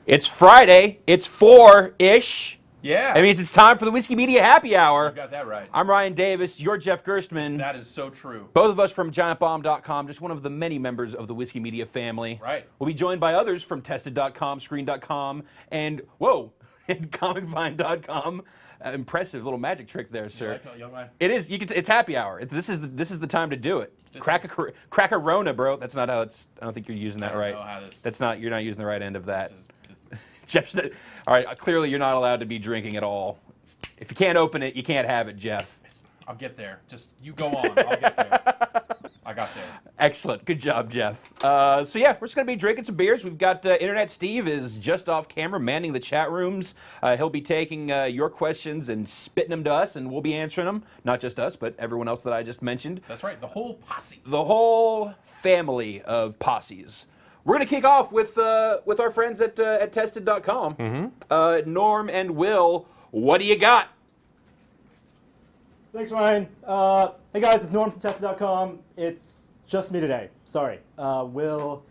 It's Friday. It's 4-ish. Yeah. That means it's time for the Whiskey Media Happy Hour. You got that right. I'm Ryan Davis. You're Jeff Gerstmann. That is so true. Both of us from GiantBomb.com, just one of the many members of the Whiskey Media family. Right. We'll be joined by others from Tested.com, Screen.com, and, whoa, and ComicVine.com. Impressive little magic trick there, sir. You like my... It is. It's happy hour. This is the time to do it. Crack a Rona, bro. That's not how it's. I don't think you're using that right. That's not. You're not using the right end of that. Jeff. All right. Clearly, you're not allowed to be drinking at all. If you can't open it, you can't have it, Jeff. I'll get there. Just you go on. I'll get there. I got there. Excellent. Good job, Jeff. So yeah, we're just going to be drinking some beers. We've got Internet Steve is just off camera manning the chat rooms. He'll be taking your questions and spitting them to us, and we'll be answering them. Not just us, but everyone else that I just mentioned. That's right. The whole posse. The whole family of posses. We're going to kick off with our friends at Tested.com. Mm-hmm. Norm and Will, what do you got? Thanks, Ryan. Hey guys, it's Norm from Tested.com. It's just me today. Sorry. Will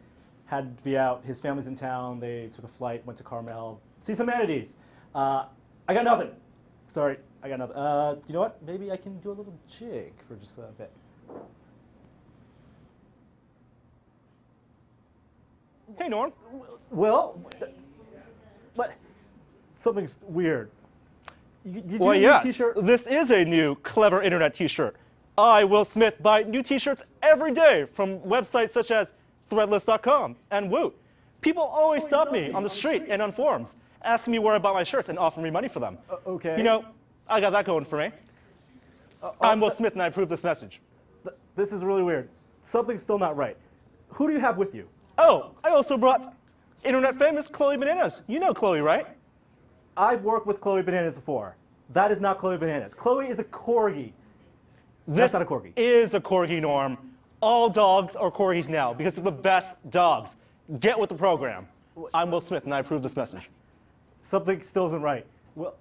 had to be out. His family's in town. They took a flight, went to Carmel, see some manatees. I got nothing. Sorry, I got nothing. You know what? Maybe I can do a little jig for just a bit. Hey, Norm. Will? What? Something's weird. Did you Well, get yes. a t-shirt? This is a new clever internet t-shirt. I, Will Smith, buy new t-shirts every day from websites such as Threadless.com and Woot. People always stop me on the street and on forums, asking me where I bought my shirts and offering me money for them. Okay. You know, I got that going for me. I'm Will Smith and I approve this message. This is really weird. Something's still not right. Who do you have with you? Oh, I also brought internet famous Chloe Bananas. You know Chloe, right? I've worked with Chloe Bananas before. That is not Chloe Bananas. Chloe is a corgi. That's not a corgi. This is a corgi, Norm. All dogs are corgis now because they're the best dogs. Get with the program. I'm Will Smith and I approve this message. Something still isn't right. Well,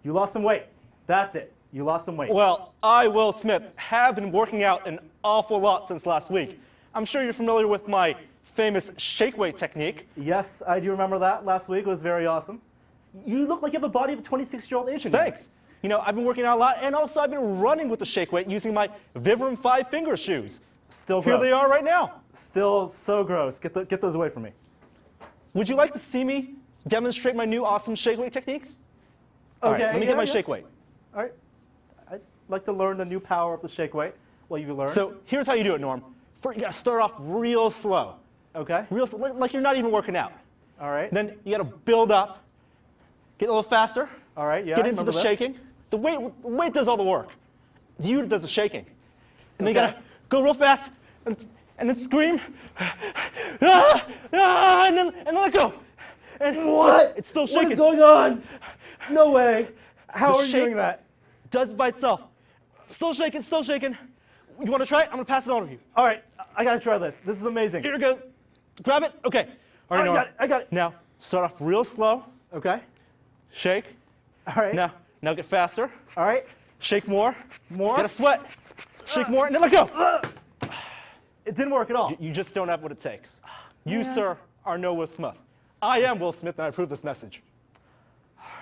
you lost some weight. That's it. You lost some weight. Well, I, Will Smith, have been working out an awful lot since last week. I'm sure you're familiar with my famous shake weight technique. Yes, I do remember that. Last week was very awesome. You look like you have the body of a 26-year-old Asian. Thanks. You know, I've been working out a lot, and also I've been running with the shake weight using my Vibram 5-finger shoes. Still gross. Here they are right now. Still so gross. Get those away from me. Would you like to see me demonstrate my new awesome shake weight techniques? Okay. All right, let me get my shake weight. All right. I'd like to learn the new power of the shake weight. Well, you learn. So here's how you do it, Norm. First, you gotta start off real slow. Okay. Real slow, like you're not even working out. All right. Then you gotta build up, get a little faster. All right. Yeah. Get into the this. shaking. The weight does all the work. It's you that does the shaking. And then you gotta go real fast and then scream. And then let go. And What? It's still shaking. What is going on? No way. How The are you shake doing that? Does it by itself. Still shaking, still shaking. You wanna try it? I'm gonna pass it on to you. All right. I gotta try this. This is amazing. Here it goes. Grab it. Okay. All right, I Norm. got it. I got it. Now, start off real slow. Okay. Shake. All right. Now get faster. All right. Shake more. More. Get a sweat. Shake more, and then let go. It didn't work at all. You just don't have what it takes. You, sir, are no Will Smith. I am Will Smith, and I approve this message.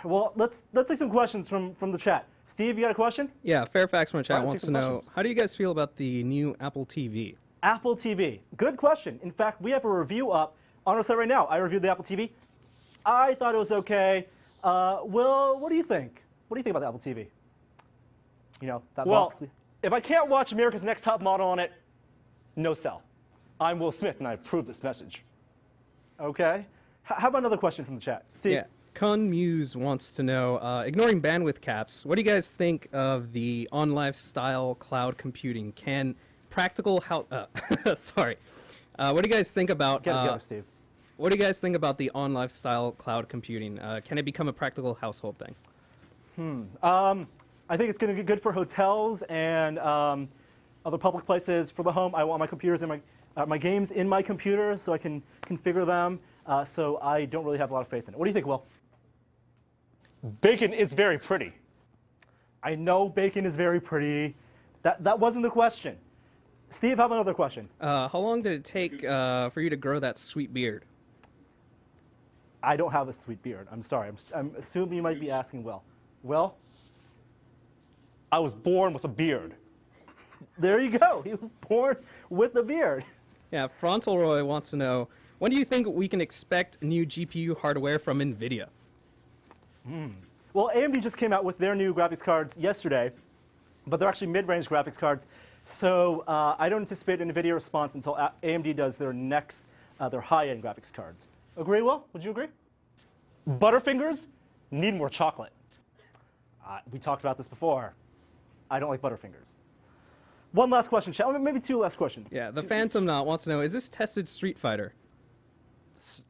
Well, let's take some questions from the chat. Steve, you got a question? Yeah, Fairfax from the chat Alright, wants let's to take some know, questions. how do you guys feel about the new Apple TV? Apple TV. Good question. In fact, we have a review up on our site right now. I reviewed the Apple TV. I thought it was okay. Will, what do you think? What do you think about the Apple TV? You know, that Well, box. if I can't watch America's Next Top Model on it, no sell. I'm Will Smith, and I approve this message. Okay. How about another question from the chat? Steve? Yeah, Kun Muse wants to know, ignoring bandwidth caps, what do you guys think of the on-lifestyle cloud computing? Can practical sorry. What do you guys think about Get it together, Steve. what do you guys think about the on-lifestyle cloud computing? Can it become a practical household thing? I think it's going to be good for hotels and other public places. For the home, I want my computers and my games in my computer so I can configure them. So I don't really have a lot of faith in it. What do you think, Will? Bacon is very pretty. I know bacon is very pretty. That wasn't the question. Steve, how about another question? How long did it take for you to grow that sweet beard? I don't have a sweet beard. I'm sorry. I'm assuming you might be asking Will. Will? I was born with a beard. There you go. He was born with a beard. Yeah, Frontalroy wants to know, when do you think we can expect new GPU hardware from NVIDIA? Well, AMD just came out with their new graphics cards yesterday, but they're actually mid-range graphics cards. So I don't anticipate an NVIDIA response until AMD does their next, their high-end graphics cards. Agree, Will? Would you agree? Butterfingers need more chocolate. We talked about this before. I don't like Butterfingers. One last question, maybe two last questions. Yeah, the Phantom Knot wants to know, is this tested Street Fighter?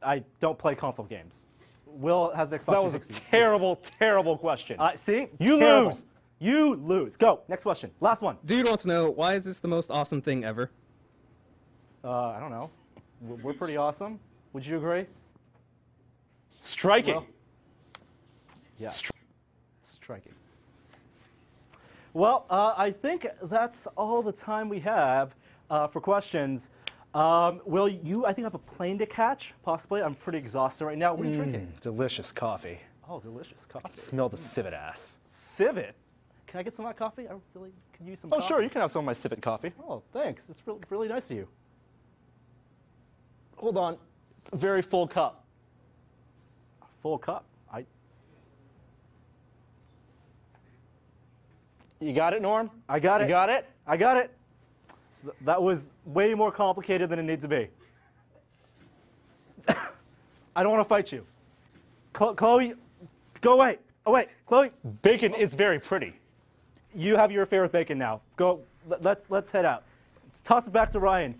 I don't play console games. Will has the Xbox That was a 360. terrible, terrible question. See? You Terrible. lose. You lose. Go. Next question. Last one. Dude wants to know, why is this the most awesome thing ever? I don't know. We're pretty awesome. Would you agree? Striking. Well, yeah. Striking. Well, I think that's all the time we have for questions. Will, you, I think, have a plane to catch, possibly. I'm pretty exhausted right now. What are you drinking? Delicious coffee. Oh, delicious coffee. Smell the civet ass. Civet? Can I get some of that coffee? I really could use some Oh, coffee. sure, you can have some of my civet coffee. Oh, thanks. That's really nice of you. Hold on. It's a very full cup. Full cup. You got it, Norm? I got it. You got it? I got it. That was way more complicated than it needs to be. I don't want to fight you. Chloe, go away. Oh, wait. Chloe. Bacon is very pretty. You have your affair with bacon now. Go. Let's head out. Let's toss it back to Ryan.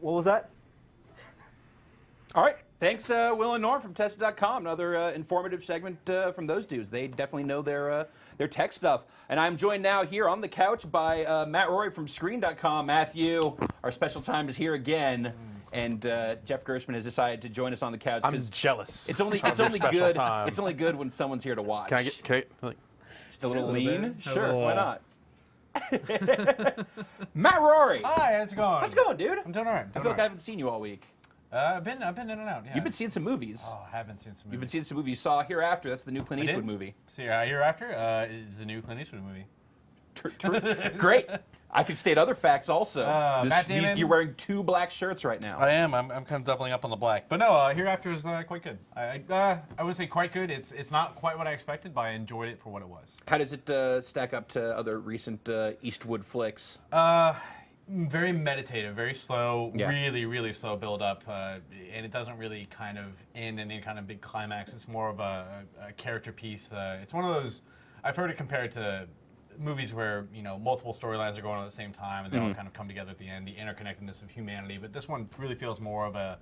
What was that? All right. Thanks, Will and Norm from Tested.com. Another informative segment from those dudes. They definitely know their tech stuff. And I'm joined now here on the couch by Matt Rory from Screen.com. Matthew, our special time is here again. And Jeff Gershman has decided to join us on the couch. I'm jealous. It's only of your special good. time. It's only good when someone's here to watch. Can I get? Just a little lean? bit. Sure, A little- why not? Matt Rory. Hi, how's it going? How's it going, dude? I'm doing all right. I feel like I haven't seen you all week. I've been in and out. Yeah. You've been seeing some movies. Oh, I haven't seen some movies. You've been seeing some movies. You saw Hereafter. That's the new Clint I did? Eastwood movie. See, Hereafter is the new Clint Eastwood movie. Great. I could state other facts also. Matt Damon. You're wearing 2 black shirts right now. I am. I'm kind of doubling up on the black. But no, Hereafter is quite good. I wouldn't say quite good. It's not quite what I expected, but I enjoyed it for what it was. How does it stack up to other recent Eastwood flicks? Very meditative, very slow, Yeah. really slow build up, and it doesn't really kind of end in any kind of big climax. It's more of a character piece. It's one of those. I've heard it compared to movies where multiple storylines are going on at the same time and they all kind of come together at the end. The interconnectedness of humanity, but this one really feels more of a.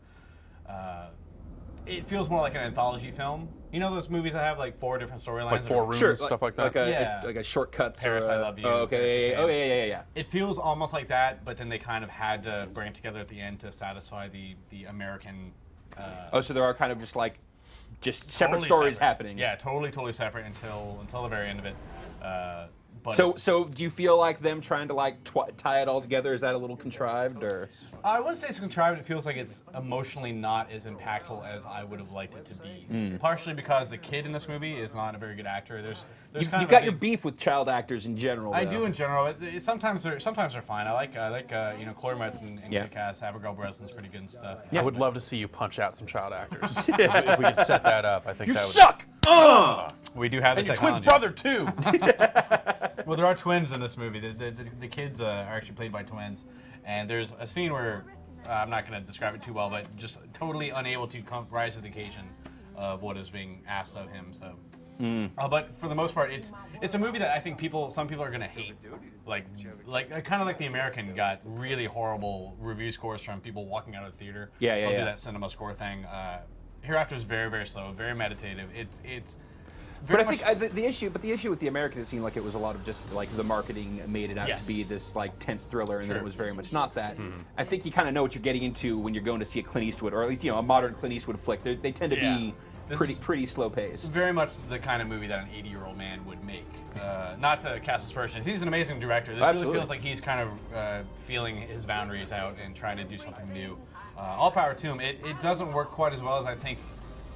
It feels more like an anthology film. You know those movies that have like 4 different storylines? Like 4 rooms, stuff like that. Like a shortcut. Paris, I Love You. Oh, okay. Paris, Yeah. It feels almost like that, but then they kind of had to bring it together at the end to satisfy the American. So there are kind of just separate totally stories separate. happening. Yeah, totally separate until the very end of it. But So do you feel like them trying to tie it all together? Is that a little contrived or? I wouldn't say it's contrived. It feels like it's emotionally not as impactful as I would have liked it to be. Partially because the kid in this movie is not a very good actor. There's kind You've of got your beef with child actors in general. I though. do in general. Sometimes they're fine. I like Chloe Moretz and Kick-Ass. Abigail Breslin's pretty good and stuff. I would love to see you punch out some child actors. if we could set that up, I think You that would. suck. We do have the And your twin technology. brother too. Well, there are twins in this movie. The kids are actually played by twins, and there's a scene where I'm not going to describe it too well, but just totally unable to rise to the occasion of what is being asked of him. So, but for the most part, it's a movie that I think some people are going to hate. Like kind of like The American got really horrible review scores from people walking out of the theater. They'll do that cinema score thing. Hereafter is very slow, very meditative. It's But I think the issue with The American, it seemed like it was a lot of just like the marketing made it out Yes. to be this like tense thriller, and then Sure. it was very much not that. I think you kind of know what you're getting into when you're going to see a Clint Eastwood, or at least a modern Clint Eastwood flick. They tend to be pretty slow paced. Very much the kind of movie that an 80-year-old man would make. Not to cast aspersions. He's an amazing director. This really feels like he's kind of feeling his boundaries out and trying to do something new. All power to him. It doesn't work quite as well as I think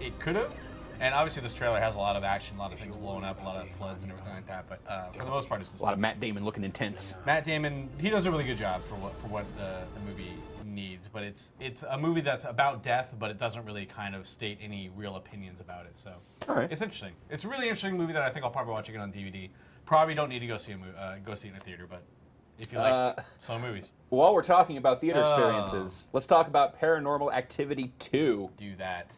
it could have. And obviously this trailer has a lot of action, a lot of things blowing up, a lot of floods and everything like that. But for the most part, it's just a lot of Matt Damon looking intense. Matt Damon, he does a really good job for what the movie needs. But it's a movie that's about death, but it doesn't really kind of state any real opinions about it. So it's interesting. It's a really interesting movie that I think I'll probably watch again on DVD. Probably don't need to go see it in a theater, but if you like some movies. While we're talking about theater experiences, let's talk about Paranormal Activity 2. Do that.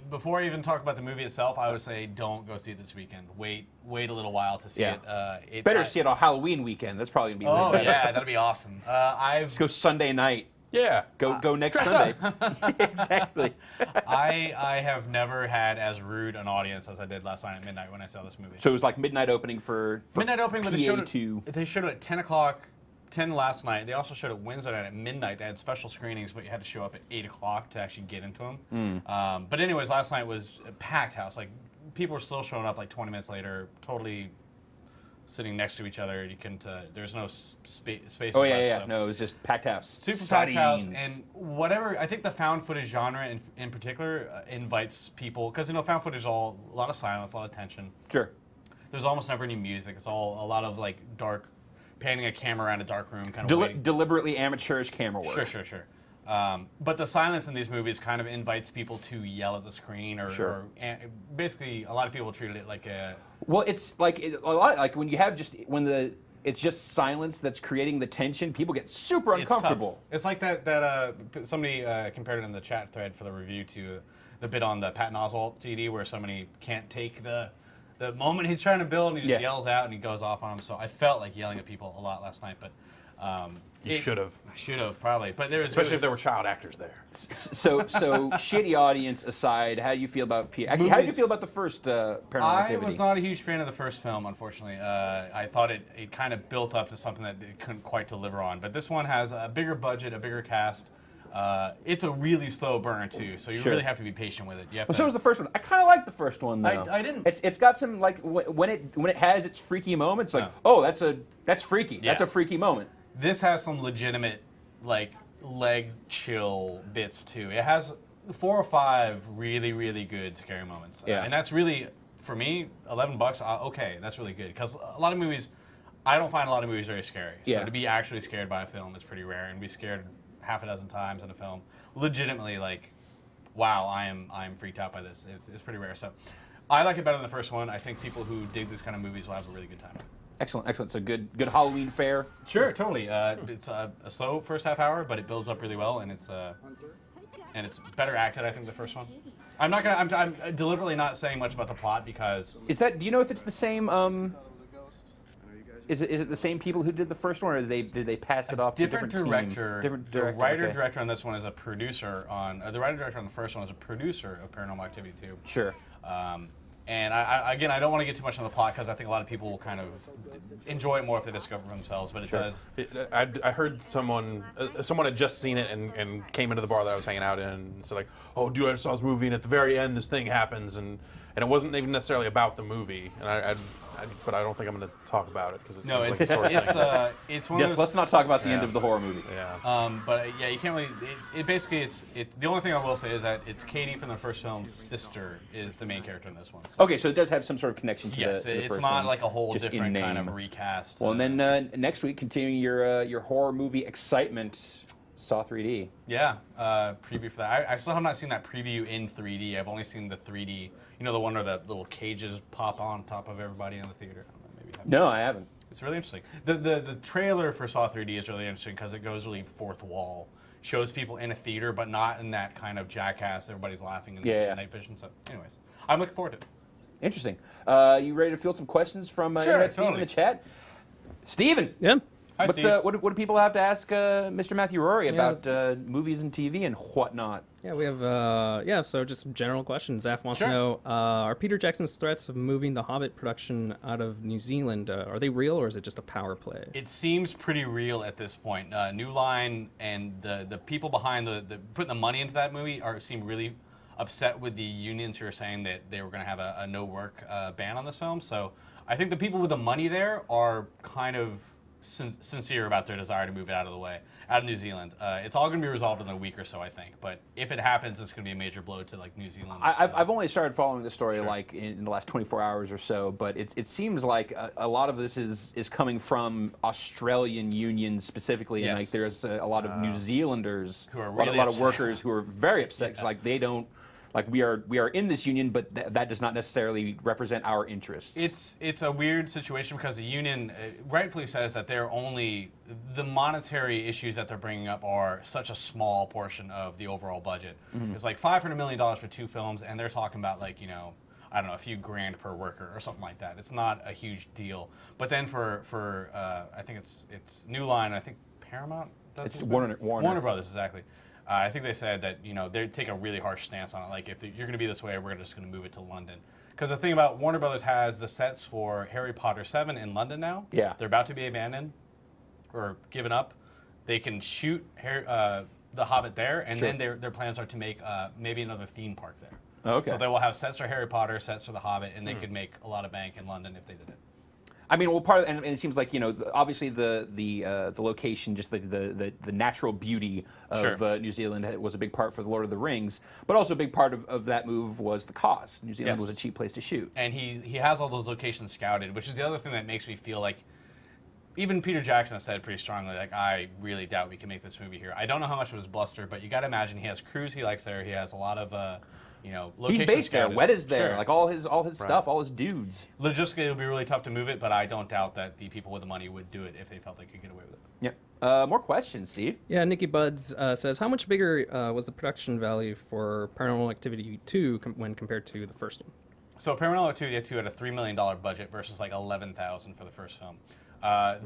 Before I even talk about the movie itself, I would say don't go see it this weekend. Wait a little while to see it. Better see it on Halloween weekend. That's probably gonna be. Oh yeah, that'd be awesome. Let's go Sunday night. Yeah. Go next Sunday. Exactly. I have never had as rude an audience as I did last night at midnight when I saw this movie. So it was like midnight opening for midnight opening, but PA2. they showed it at 10 o'clock. 10 last night. They also showed it Wednesday night at midnight. They had special screenings, but you had to show up at 8 o'clock to actually get into them. But anyways, last night was a packed house. Like, people were still showing up like 20 minutes later, totally sitting next to each other. You couldn't, there's no space. Oh, yeah. So. No, it was just packed house. Super packed house. And whatever, I think the found footage genre in particular invites people, because, found footage is all a lot of silence, a lot of tension. Sure. There's almost never any music. It's all a lot of, like, dark, panning a camera around a dark room, kind of deliberately amateurish camera work. Sure. But the silence in these movies kind of invites people to yell at the screen, or basically a lot of people treated it like a. Well, it's like a lot like when you have it's just silence that's creating the tension. People get super uncomfortable. It's like that somebody compared it in the chat thread for the review to the bit on the Patton Oswalt CD where somebody can't take the moment he's trying to build, and he just yells out and he goes off on him. So I felt like yelling at people a lot last night, but you should have. I should have probably, but especially if there were child actors there. So shitty audience aside, how do you feel about Actually, how did you feel about the first Paranormal Activity? I was not a huge fan of the first film, unfortunately. I thought it kind of built up to something that it couldn't quite deliver on. But this one has a bigger budget, a bigger cast. It's a really slow burn too, so you really have to be patient with it. You have to, so was the first one. I kind of like the first one though. I didn't. It's got some like when it has its freaky moments, like that's freaky. Yeah. That's a freaky moment. This has some legitimate like leg chill bits too. It has 4 or 5 really really good scary moments. And that's really for me $11. Okay, that's really good because a lot of movies, I don't find a lot of movies very scary. So to be actually scared by a film is pretty rare, and to be scared half a dozen times in a film, legitimately like, wow, I am freaked out by this. It's pretty rare. So I like it better than the first one. I think people who dig this kind of movies will have a really good time. Excellent. So good Halloween fare. Sure, totally. It's a slow first half hour, but it builds up really well, and it's better acted. I think the first one. I'm deliberately not saying much about the plot because. Do you know if it's the same? Is it the same people who did the first one, or did they pass it off to a different director? Different director. The writer-director on this one is a producer on. The writer-director on the first one is a producer of Paranormal Activity 2. Sure. And I don't want to get too much on the plot because I think a lot of people will kind of enjoy it more if they discover for themselves. But it does. I heard someone had just seen it and came into the bar that I was hanging out in and said like, "Oh, dude, I saw this movie and at the very end this thing happens and it wasn't even necessarily about the movie." And but I don't think I'm going to talk about it because it's like the sort of thing. It's one of those. Let's not talk about the end of the horror movie. Yeah. But you can't really. It's the only thing I will say is that it's Katie from the first film's sister is the main character in this one. So. Okay, so it does have some sort of connection to the first one. It's not like a whole different kind of recast. Well, and then next week, continuing your horror movie excitement. Saw 3D. Yeah, preview for that. I still have not seen that preview in 3D. I've only seen the 3D. You know, the one where the little cages pop on top of everybody in the theater. I don't know, maybe you haven't. No, I haven't. It's really interesting. The trailer for Saw 3D is really interesting because it goes really fourth wall. Shows people in a theater, but not in that kind of jackass. Everybody's laughing in night vision. So, anyways, I'm looking forward to it. Interesting. You ready to field some questions from Internet Steve in the chat? Steven! Yeah. Hi, Steve. What do people have to ask Mr. Matthew Rory about movies and TV and whatnot? Yeah, we have so just some general questions. Zaf wants to know, are Peter Jackson's threats of moving the Hobbit production out of New Zealand, are they real or is it just a power play? It seems pretty real at this point. New Line and the people behind the putting the money into that movie seem really upset with the unions who are saying that they were going to have a no-work ban on this film. So I think the people with the money there are kind of sincere about their desire to move it out of New Zealand. It's all going to be resolved in a week or so, I think. But if it happens, it's going to be a major blow to like New Zealand. I've only started following the story like in the last 24 hours or so, but it seems like a lot of this is coming from Australian unions specifically, and like there's a lot of New Zealanders, who are really a lot of workers who are very upset. 'Cause, like they don't. Like we are in this union, but that does not necessarily represent our interests. It's a weird situation because the union rightfully says that they're only the monetary issues that they're bringing up are such a small portion of the overall budget. It's like $500 million for 2 films, and they're talking about like I don't know, a few grand per worker or something like that. It's not a huge deal. But then for I think it's New Line, I think Paramount. It's Warner Brothers, exactly. I think they said that they take a really harsh stance on it. Like if you're going to be this way, we're just going to move it to London. Because the thing about Warner Brothers has the sets for Harry Potter 7 in London now. Yeah, they're about to be abandoned or given up. They can shoot The Hobbit there, and then their plans are to make maybe another theme park there. Okay. So they will have sets for Harry Potter, sets for The Hobbit, and they could make a lot of bank in London if they did it. I mean, well, part of and it seems like obviously the location, just the natural beauty of New Zealand was a big part for the Lord of the Rings, but also a big part of that move was the cost. New Zealand was a cheap place to shoot, and he has all those locations scouted, which is the other thing that makes me feel like. Even Peter Jackson said pretty strongly, like, I really doubt we can make this movie here. I don't know how much of it was bluster, but you got to imagine he has crews he likes there. He has a lot of locations. He's based there. Wet is there. Sure. Like all his stuff, all his dudes. Logistically, it would be really tough to move it, but I don't doubt that the people with the money would do it if they felt they could get away with it. Yeah. More questions, Steve. Yeah, Nikki Buds says, how much bigger was the production value for Paranormal Activity 2 when compared to the first one? So Paranormal Activity 2 had a $3 million budget versus like $11,000 for the first film.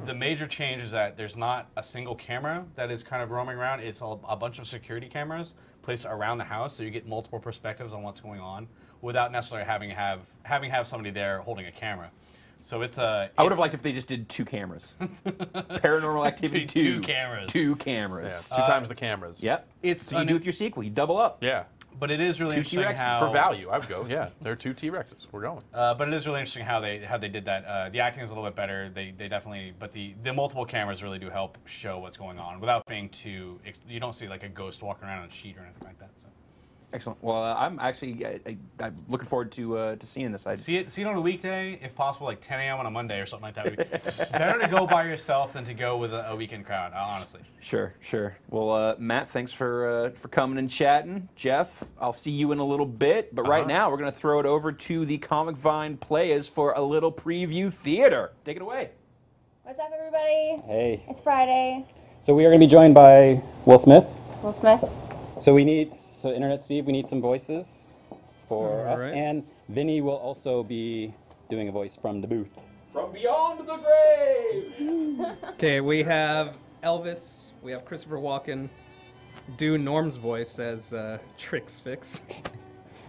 The major change is that there's not a single camera that is kind of roaming around. It's a bunch of security cameras placed around the house, so you get multiple perspectives on what's going on without necessarily having to have somebody there holding a camera. So I would have liked if they just did 2 cameras. Paranormal Activity 2. 2 cameras. 2 cameras. Yeah, 2 times the cameras. Yep. So you do with your sequel. You double up. Yeah. But it is really interesting how for value, I would go. Yeah, there are 2 T-Rexes. We're going. But it is really interesting how they did that. The acting is a little bit better. They definitely, but the multiple cameras really do help show what's going on without being too. You don't see like a ghost walking around on a sheet or anything like that. So. Excellent. Well, I'm actually I'm looking forward to seeing this. See it on a weekday, if possible, like 10 a.m. on a Monday or something like that. Better to go by yourself than to go with a weekend crowd, honestly. Sure. Well, Matt, thanks for coming and chatting. Jeff, I'll see you in a little bit, but right now we're going to throw it over to the Comic Vine players for a little preview theater. Take it away. What's up, everybody? Hey. It's Friday. So we are going to be joined by Will Smith. Will Smith. So Internet Steve, we need some voices for us. And Vinny will also be doing a voice from the booth. From beyond the grave! Okay, we have Elvis, we have Christopher Walken, do Norm's voice as Trix Fix.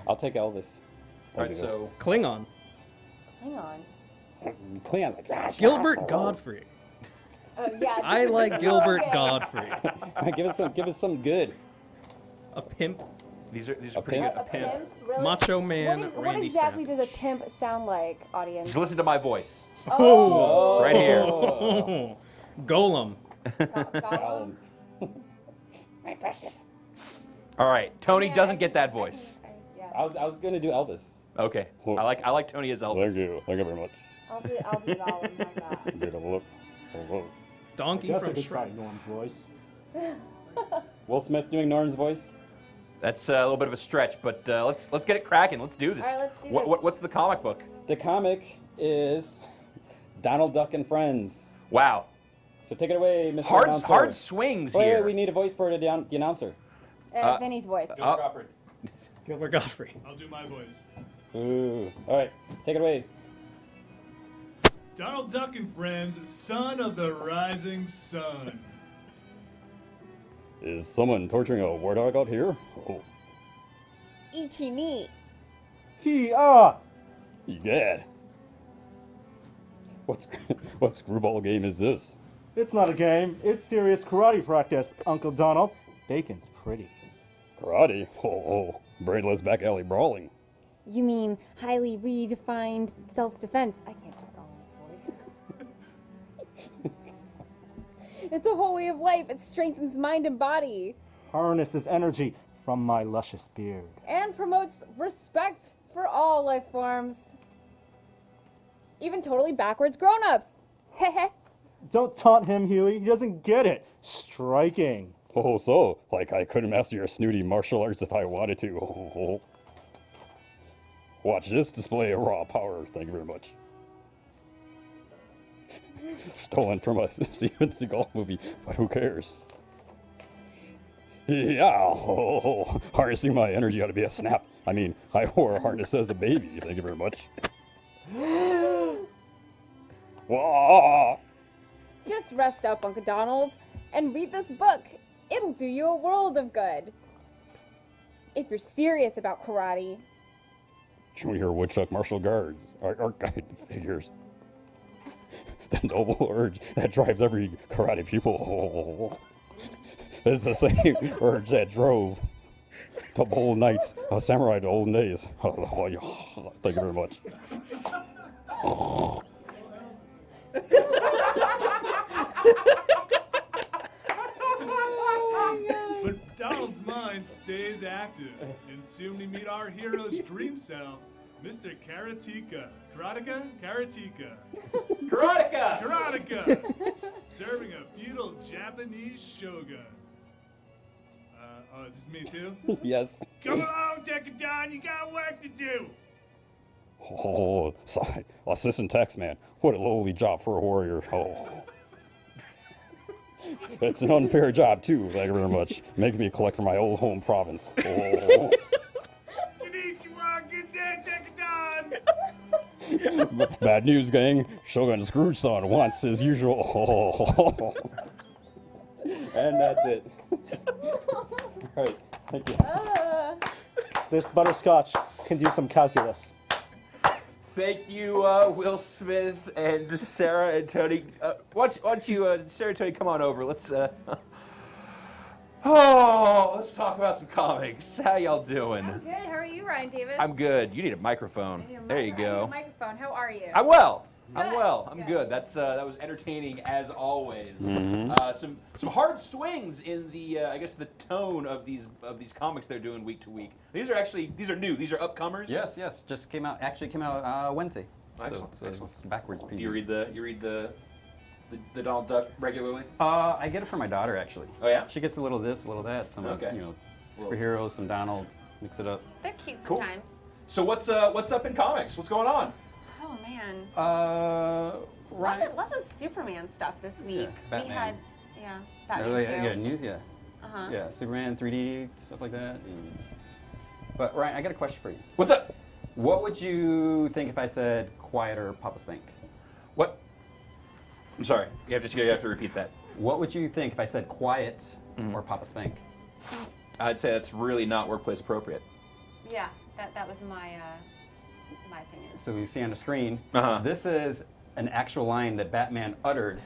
I'll take Elvis. Alright, so Klingon. Klingon's like, gosh. Gilbert Godfrey. Oh, yeah. I like Gilbert Godfrey. give us some good. A pimp. These are A pretty pimp? good. A pimp. Really? Macho Man What Randy exactly Savage. does a pimp sound like, audience? Just listen to my voice. Oh. Right here. Golem. Gollum. My precious. All right, Tony Yeah, doesn't get that voice. Yeah. I was going to do Elvis. Okay, I like Tony as Elvis. Thank you very much. I'll do Gollum. How's that? Donkey Guess I from could try Shrek. Norm's voice. Will Smith doing Norm's voice. That's a little bit of a stretch, but let's get it cracking. Let's do this. All right, let's do What, this. what's the comic book? The comic is Donald Duck and Friends. Wow, So take it away, Mr. Announcer. hard swings Wait, here. we need a voice for the announcer. Vinny's voice. Gilbert Godfrey. I'll do my voice. Ooh. All right, take it away. Donald Duck and Friends, son of the rising sun. Is someone torturing a war dog out here? Oh, Ichi ni. egad. What screwball game is this? It's not a game. It's serious karate practice, Uncle Donald. Bacon's pretty. Karate? Oh. brainless back alley brawling. You mean highly redefined self-defense? I can't talk all in this voice. It's a whole way of life. It strengthens mind and body. Harnesses energy from my luscious beard. And promotes respect for all life forms. Even totally backwards grown-ups. Heh. Don't taunt him, Huey. He doesn't get it. Striking. Oh, so, like I couldn't master your snooty martial arts if I wanted to. Oh. Watch this display of raw power. Thank you very much. Stolen from a Steven Seagal movie, but who cares? Yeah, harnessing my energy ought to be a snap. I mean, I wore a harness as a baby. Thank you very much. Wah! Just rest up, Uncle Donald, and read this book. It'll do you a world of good. If you're serious about karate. Junior Woodchuck Martial Guards, our guide figures. The noble urge that drives every karate pupil. It's the same urge that drove the bold knights of samurai to olden days. Thank you very much. But Donald's mind stays active, and soon we meet our hero's dream self, Mr. Karateka. Karateka. Karateka! Serving a feudal Japanese shogun. Oh, this is me too? Yes. Come along, Tekadon, you got work to do! Oh, sorry. Assistant tax man. What a lowly job for a warrior. Oh. It's an unfair job, too. Thank you very much. Making me collect from my old home province. Oh. Konnichiwa, good day, Tekadon! Bad news, gang. Shogun Scrooge-san wants his usual. Oh. And that's it. All right. Thank you. This butterscotch can do some calculus. Thank you, Will Smith and Sarah and Tony. Why don't you, Sarah and Tony, come on over. Let's talk about some comics. How y'all doing? I'm good. How are you, Ryan Davis? I'm good. You need a microphone. There you I go. need a microphone. How are you? I'm well. I'm Good. well. I'm good. That was entertaining as always. Mm-hmm. Some hard swings in the I guess the tone of these comics they're doing week to week. These are new. These are upcomers. Yes. Just came out. Actually came out Wednesday. Excellent. So it's backwards preview. You read the Donald Duck regularly? I get it for my daughter actually. Oh yeah. She gets a little of this, a little of that. Some superheroes, some Donald, mix it up. They're cute Cool. sometimes. So what's up in comics? What's going on? Oh man. Right. Lots of Superman stuff this week. Yeah, Batman. We had, Batman too. Yeah, news, yeah. Uh-huh. Yeah, Superman, 3D, stuff like that. But Ryan, I got a question for you. What's up? What would you think if I said Quiet or Papa Spank? What? I'm sorry. You have to repeat that. What would you think if I said Quiet or Papa Spank? I'd say that's really not workplace appropriate. Yeah, that was my opinion. So you see on the screen, Uh-huh. this is an actual line that Batman uttered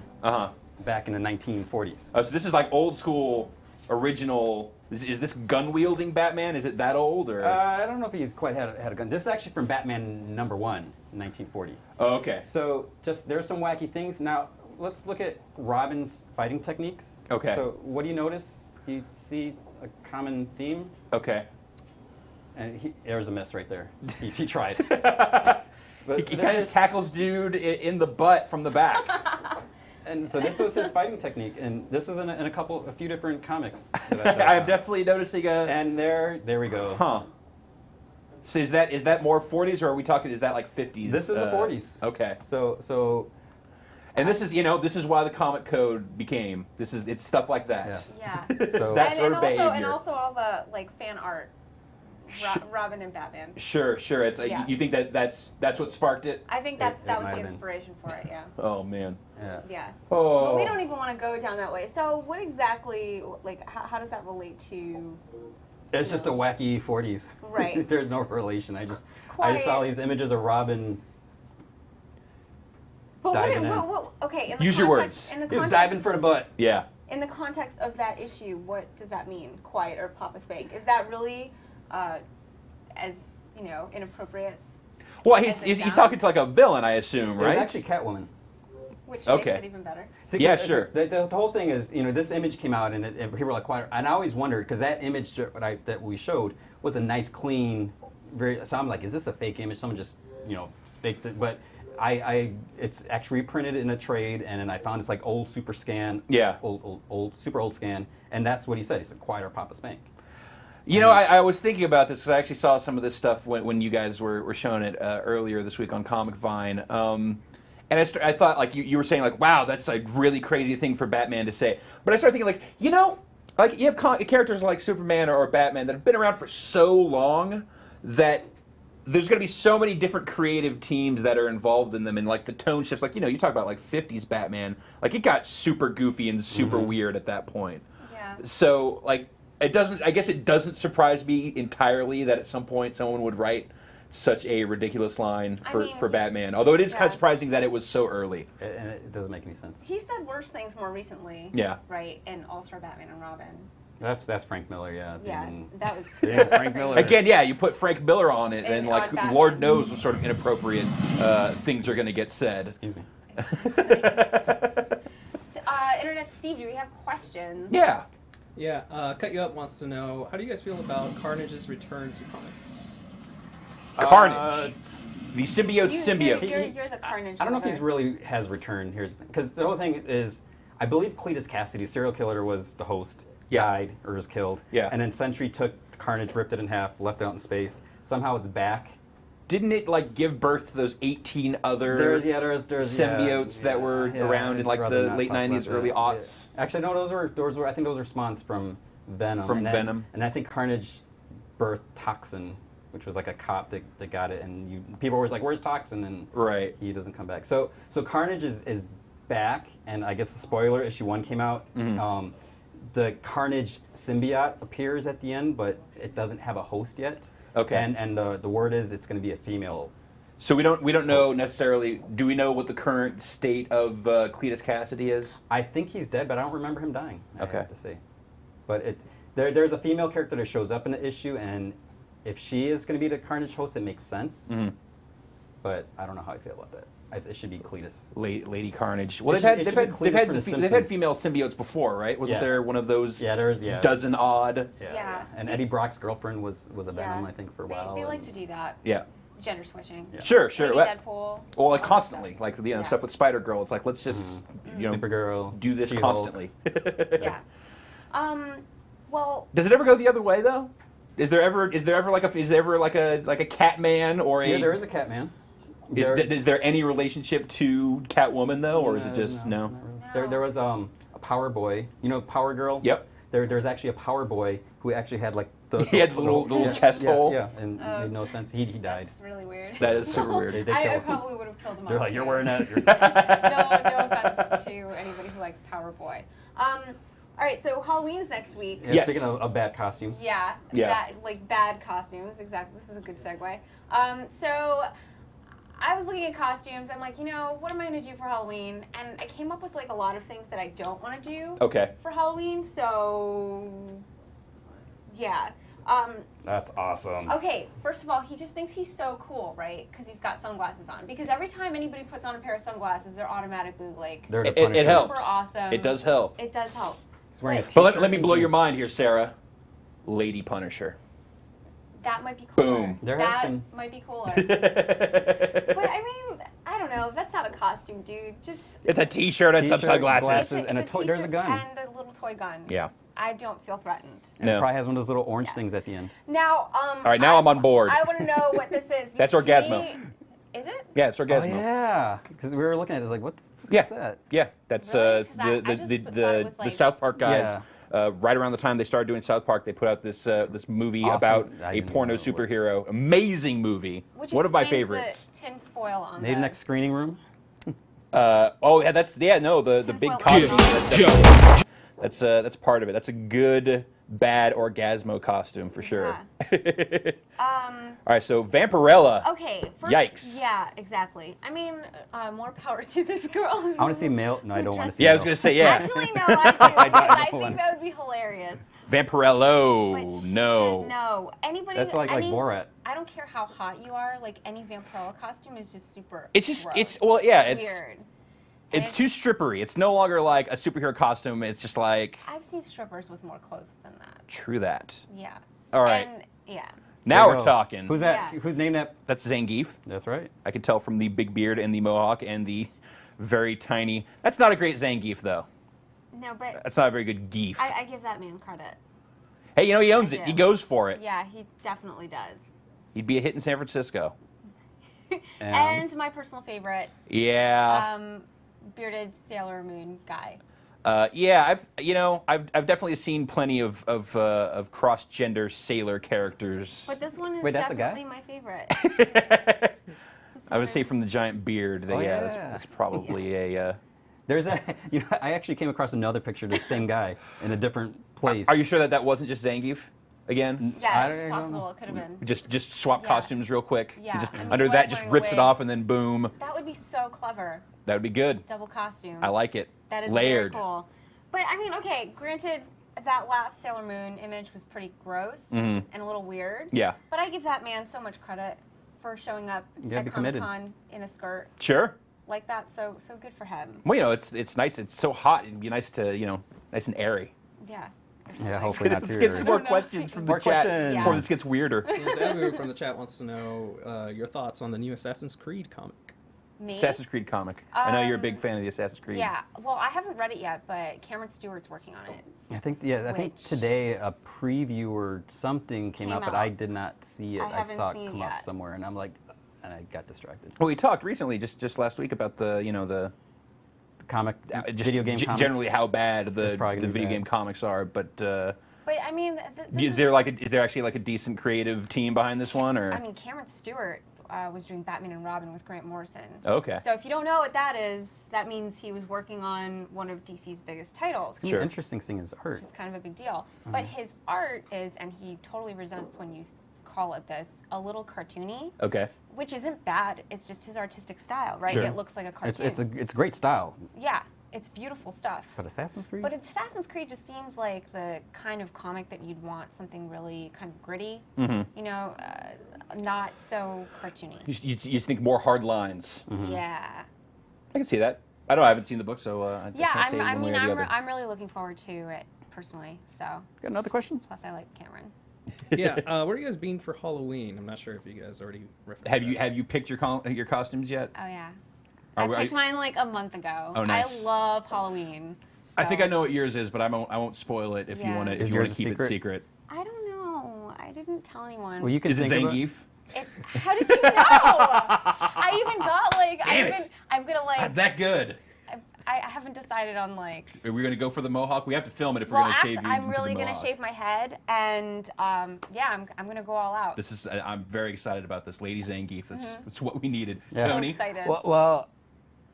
back in the 1940s. Oh, so this is like old school, original. Is this gun wielding Batman? Is it that old or? I don't know if he quite had a gun. This is actually from Batman #1, 1940. Oh, okay. So there's some wacky things. Now let's look at Robin's fighting techniques. Okay. So what do you notice? Do you see a common theme? Okay. And there's a miss right there. He tried. But he kind of tackles dude in the butt from the back. And so this was his fighting technique, and this is in a few different comics. I'm definitely noticing a. And there we go. Huh. So is that more 40s, or are we talking? Is that like 50s? This is the 40s. Okay. So. And this is why the comic code became. It's stuff like that. Yes. Yeah. So that sort of behavior. And also all the fan art. Robin and Batman. Sure. It's Yeah. you think that's what sparked it? I think that was the been. inspiration for it. Yeah. Oh man. Yeah. Yeah. Oh. But we don't even want to go down that way. So what exactly, how does that relate to? It's just a wacky 40s. Right. There's no relation. I just Quiet. saw these images of Robin. But diving in. okay. In the Use your context, words. In the He was context, diving for the butt. Yeah. In the context of that issue, what does that mean? Quiet or Papa Spank? Is that really as, you know, inappropriate. Well, he's talking to like a villain, I assume, right? It's actually Catwoman. Which makes it even better. See, yeah, sure. The whole thing is, you know, this image came out and people were like, and I always wondered, because that image that we showed was a nice, clean, so I'm like, is this a fake image? Someone just, you know, faked it. But it's actually reprinted in a trade, and then I found this like old super scan. Yeah. Super old scan, and that's what he said. He said, "Quiet or Papa Spank." You know, I was thinking about this because I actually saw some of this stuff when you guys were showing it earlier this week on Comic Vine. And I thought, like, you were saying, like, wow, that's a really crazy thing for Batman to say. But I started thinking, like, you know, like, you have characters like Superman or Batman that have been around for so long that there's going to be so many different creative teams that are involved in them, and, like, the tone shifts. Like, you know, you talk about, like, 50s Batman. Like, it got super goofy and super weird at that point. Yeah. So, like, I guess it doesn't surprise me entirely that at some point someone would write such a ridiculous line for Batman. Although it is kind of surprising that it was so early. And it doesn't make any sense. He said worse things more recently. Yeah. Right, in All-Star Batman and Robin. That's Frank Miller, yeah. Yeah, that was yeah, Frank Miller. Again, yeah, you put Frank Miller on it, and like, Batman. Lord knows what sort of inappropriate things are going to get said. Excuse me. Internet Steve, do we have questions? Yeah. Yeah, Cut You Up wants to know, how do you guys feel about Carnage's return to comics? Carnage. The symbiote symbiote. You're the Carnage. I don't know if he's really has returned. Here's because the whole thing is, I believe Cletus Cassidy, serial killer, was the host. Died or was killed. Yeah. And then Sentry took Carnage, ripped it in half, left it out in space. Somehow it's back. Didn't it like give birth to those 18 other symbiotes that were around in like the late 90s, early aughts? Yeah. Actually, no, those were I think those were spawns from Venom. Venom. And I think Carnage birthed Toxin, which was like a cop that got it, and people were always like, "Where's Toxin?" And he doesn't come back. So Carnage is back, and I guess the spoiler, issue 1 came out. The Carnage symbiote appears at the end, but it doesn't have a host yet. Okay. And the word is it's going to be a female. So we don't know necessarily. Do we know what the current state of Cletus Cassidy is? I think he's dead, but I don't remember him dying. I have to say. But there's a female character that shows up in the issue, and if she is going to be the Carnage host, it makes sense. But I don't know how I feel about that. It should be Cletus. Lady Carnage. Well, they've had female symbiotes before, right? Wasn't there one of those? Yeah, there's dozen odd. Yeah. And Eddie Brock's girlfriend was a Venom, I think, for a while. They like to do that. Yeah. Gender switching. Yeah. Sure. Maybe Deadpool. Well, like constantly, like stuff with Spider-Girl. It's like let's just Supergirl, do this She-Hulk. constantly. Yeah. Well. Does it ever go the other way though? Is there ever like a Catman or a? Yeah, there is a Catman. Is there any relationship to Catwoman though, or is it just no? There was a Power Boy. You know Power Girl? Yep. There's actually a Power Boy who actually had like the little chest hole. Yeah, and made no sense. He died. That's really weird. That is super weird. I probably would have killed him. They're like, you're wearing that. No offense to anybody who likes Power Boy. All right, so Halloween's next week. Yeah, speaking of bad costumes. Yeah. Bad costumes. Exactly. This is a good segue. So I was looking at costumes. I'm like, you know, what am I going to do for Halloween? And I came up with like a lot of things that I don't want to do for Halloween. So, yeah. That's awesome. Okay, first of all, he just thinks he's so cool, right? Because he's got sunglasses on. Because every time anybody puts on a pair of sunglasses, they're automatically like, it helps. super awesome. It does help. It does help. But let me blow your mind here, Sarah. Lady Punisher. That might be cooler. Boom. That might be cooler. But I mean, I don't know. That's not a costume, dude. Just it's a T-shirt and some sunglasses and there's a gun and a little toy gun. Yeah. I don't feel threatened. And it probably has one of those little orange things at the end. Now, all right, now I'm on board. I want to know what this is. That's Orgasmo. Is it? Yeah, it's Orgasmo. Oh yeah, because we were looking at it, it's like, what the fuck is that? Yeah, that's the South Park guys. Right around the time they started doing South Park, they put out this this movie about a porno superhero. Amazing movie. One of my favorites. The tin foil on Maybe next screening room. That's the big costume. That's part of it. That's a good bad Orgasmo costume for sure. Yeah. All right, so Vampirella. Okay. Yikes. Yeah, exactly. I mean, more power to this girl. I want to see male. No, I don't want to see. Yeah, I was gonna say yeah. Actually, no, I do. I think that would be hilarious. Vampirello, no. No, anybody. That's like Borat. I don't care how hot you are. Like any Vampirella costume is just super. It's just gross. it's weird. It's too strippery. It's no longer like a superhero costume. It's just like. I've seen strippers with more clothes than that. True that. Yeah. All right. And, yeah. Now we're talking. Who's that? Yeah. Who's named that? That's Zangief. That's right. I could tell from the big beard and the mohawk and the very tiny. That's not a great Zangief though. No, but. That's not a very good Geef. I give that man credit. Hey, you know he owns it. He goes for it. Yeah, he definitely does. He'd be a hit in San Francisco. And my personal favorite. Yeah. Bearded Sailor Moon guy. Yeah, I've definitely seen plenty of cross-gender sailor characters. But this one is Wait, that's a guy? definitely my favorite. I would say from the giant beard. That, Oh, yeah, yeah. that's probably a. There's a, I actually came across another picture of the same guy in a different place. Are you sure that wasn't just Zangief again? Yeah, it's possible. It could have been. Just swap costumes real quick. Yeah. Just I mean, under he that, was just wearing a rips it wig. off and then boom. That would be so clever. That would be good. Double costume. I like it. That is Layered. very cool. But I mean, okay, granted, that last Sailor Moon image was pretty gross Mhm. and a little weird. Yeah. But I give that man so much credit for showing up gotta at be committed. Comic-Con in a skirt Sure. like that. So good for him. Well, it's nice. It's so hot. It'd be nice to nice and airy. Yeah. Yeah, hopefully not too. Let's get some more questions from the chat before this gets weirder. Zabu from the chat wants to know your thoughts on the new Assassin's Creed comic. Me? Assassin's Creed comic. I know you're a big fan of the Assassin's Creed. Yeah. Well, I haven't read it yet, but Cameron Stewart's working on it. I think today a preview or something came out, but I did not see it. I I haven't saw it seen come it up yet. somewhere, and I'm like, and I got distracted. Well, we talked recently, just last week, about the comic just video game comics. generally how bad the It's probably gonna be video bad. game comics are, but. But I mean, Is there actually like a decent creative team behind this one, or? I mean, Cameron Stewart was doing Batman and Robin with Grant Morrison. Okay. So if you don't know what that is, that means he was working on one of DC's biggest titles. It's gonna be interesting seeing his art. Which is kind of a big deal. But his art is, and he totally resents when you call it this, a little cartoony. Okay. Which isn't bad. It's just his artistic style, right? Sure. It looks like a cartoon. It's great style. Yeah, it's beautiful stuff. But Assassin's Creed. But Assassin's Creed just seems like the kind of comic that you'd want something really kind of gritty. Mhm. You know, not so cartoony. You just think more hard lines. Yeah. I can see that. I haven't seen the book, so I Yeah, can't say one way or the other. I'm really looking forward to it personally. So. Got another question? Plus, I like Cameron. Yeah, where are you guys being for Halloween? I'm not sure if you guys already referenced Have you picked your costumes yet? Oh yeah. Are I we- picked mine like a month ago. Oh, nice. I love Halloween. I think I know what yours is, but I won't spoil it if you Yeah. want to. Is If you want yours to a keep it secret? secret. I don't know. I didn't tell anyone. Well, you can Is it think about- Zangief? How did you know? I even got like. Damn it. I'm gonna like. Not that good. I haven't decided on like. Are we gonna go for the mohawk? We have to film it if Well, we're gonna actually, shave you. I'm into really the gonna mohawk. shave my head, and yeah, I'm gonna go all out. This is. I'm very excited about this, Lady Zangief. Mm-hmm. That's what we needed. Yeah. Tony. Excited. Well,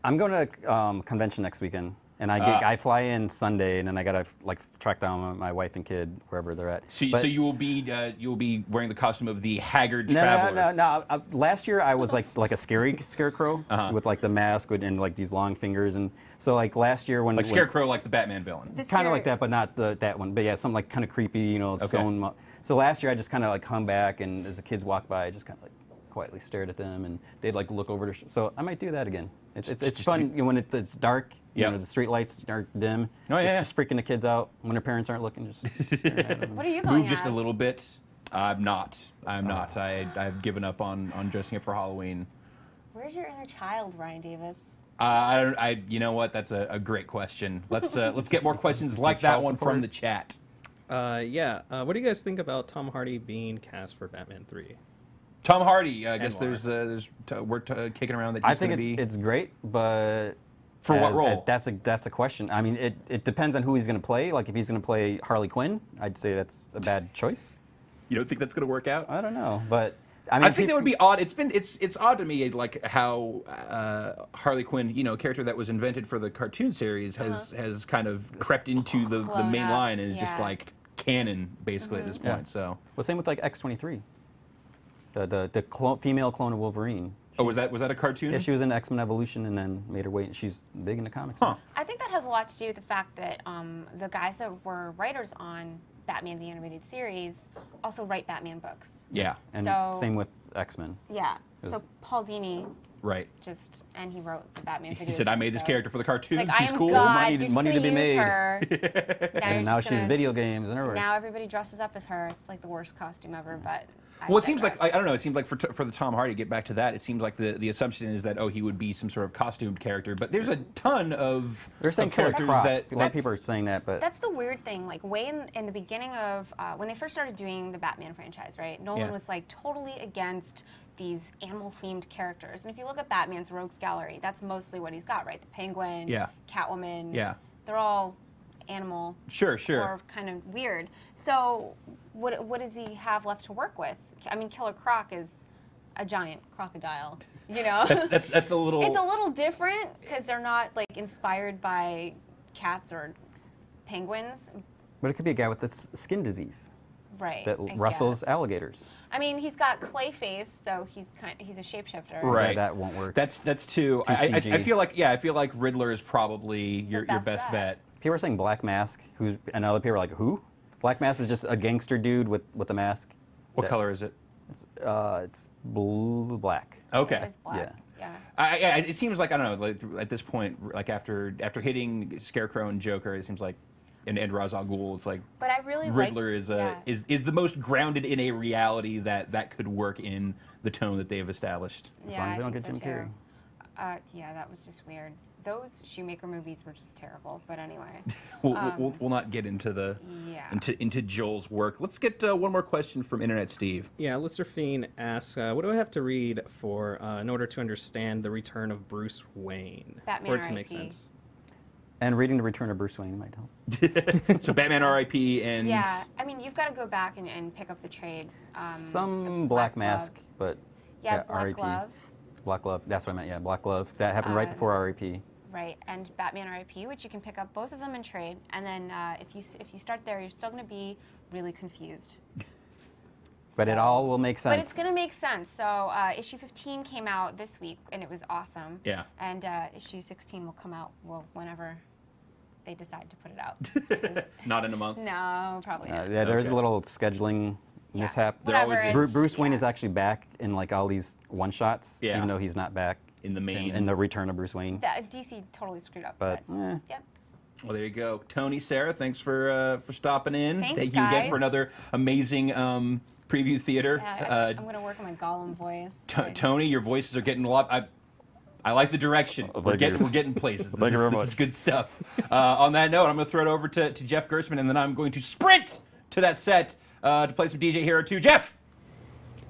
I'm going to convention next weekend, and I fly in Sunday, and then I gotta like track down my wife and kid wherever they're at. So But- you will be wearing the costume of the haggard No, traveler. no. Last year I was like a scary scarecrow with like the mask and like these long fingers, and so like last year when Like Scarecrow, like the Batman villain. kind of like that, but not that one. But yeah, something like kind of creepy, you know. Okay. So last year I just kind of like hung back, and as the kids walked by, I just kind of like quietly stared at them, and they'd like look over their. So I might do that again. It's fun when it's dark. You Yep. know, the street lights are dim. Oh, yeah. Just freaking the kids out when their parents aren't looking. Just staring at them. What are you going Move just a as? little bit. I'm not. I've given up on dressing up for Halloween. Where's your inner child, Ryan Davis? You know what? That's a great question. Let's get more questions like that child one support. from the chat. What do you guys think about Tom Hardy being cast for Batman 3? Tom Hardy. I guess Laura. there's we're kicking around that I he's think gonna be. it's great, but For what role? That's a question. I mean, it depends on who he's going to play. Like if he's going to play Harley Quinn, I'd say that's a bad choice. You don't think that's gonna work out? I don't know, but I mean, I think that would be odd. It's odd to me, like how Harley Quinn, you know, a character that was invented for the cartoon series, has kind of crept into the Blown main up, line and is just yeah. like canon basically at this Yeah. point. So. Well, same with like X-23, the female clone of Wolverine. Oh, was that a cartoon? Yeah, she was in X-Men Evolution and then made her way. She's big in the comics. Huh. I think that has a lot to do with the fact that the guys that were writers on Batman the Animated Series also write Batman books. Yeah. And so, same with X-Men. Yeah. So Paul Dini. Right. And he wrote the Batman video. He said, I made this character for the cartoons. Like, She's cool. God, money to be made. And now she's video games and everywhere. Now everybody dresses up as her. It's like the worst costume ever, but. Well, it seems like, I don't know, it seems like for the Tom Hardy, to get back to that, it seems like the assumption is that, oh, he would be some sort of costumed character, but there's a ton of They're saying characters that... A lot of people are saying that, but... That's the weird thing, like way in the beginning of, when they first started doing the Batman franchise, right, Nolan was like totally against these animal-themed characters, and if you look at Batman's Rogues Gallery, that's mostly what he's got, right, the Penguin, Catwoman, they're all animal or kind of weird. So what does he have left to work with? I mean, Killer Croc is a giant crocodile, you know? that's a little... It's a little different because they're not like inspired by cats or penguins. But it could be a guy with this skin disease. Right. That rustles alligators. I mean, he's got Clayface, so he's a shapeshifter. Right. Yeah, that won't work. That's too... I feel like Riddler is probably your best bet. People are saying Black Mask, and other people are like, who? Black Mask is just a gangster dude with a mask. What color is it? It's black. Okay. It is black. Yeah. It seems like, I don't know, like, at this point, like after hitting Scarecrow and Joker, it seems like, and Ra's al Ghul, it's like, but I really Riddler is the most grounded in a reality that could work in the tone that they have established. As long as they don't get Jim Carrey. Yeah, that was just weird. Those Shoemaker movies were just terrible. But anyway, we'll not get into into Joel's work. Let's get one more question from Internet Steve. Yeah, Lister Fiend asks, what do I have to read in order to understand the return of Bruce Wayne? Batman for it to R.I.P. make sense. And reading the Return of Bruce Wayne might help. So Batman R.I.P. and... Yeah, I mean, you've got to go back and pick up the trade. Some Black Mask, but... Yeah, Black R.I.P. Glove. Black Glove, that's what I meant, yeah, Black Glove. That happened right before R.I.P. Right, and Batman R.I.P., which you can pick up both of them in trade, and then if you start there, you're still going to be really confused. But it all will make sense. But it's going to make sense. So issue 15 came out this week, and it was awesome. Yeah. And issue 16 will come out whenever they decide to put it out. Not in a month? No, probably not. Yeah, there's a little scheduling mishap. Bruce Wayne is actually back in like all these one-shots, even though he's not back in the main... In the Return of Bruce Wayne. DC totally screwed up. But yeah. Well, there you go. Tony, Sarah, thanks for stopping in. Thanks, Thank you again for another amazing preview theater. Yeah, I'm going to work on my Gollum voice. Tony, your voices are getting a lot... I like the direction. We're getting places. Thank you very much. This is good stuff. On that note, I'm going to throw it over to Jeff Gerstmann, and then I'm going to sprint to that set to play some DJ Hero 2. Jeff!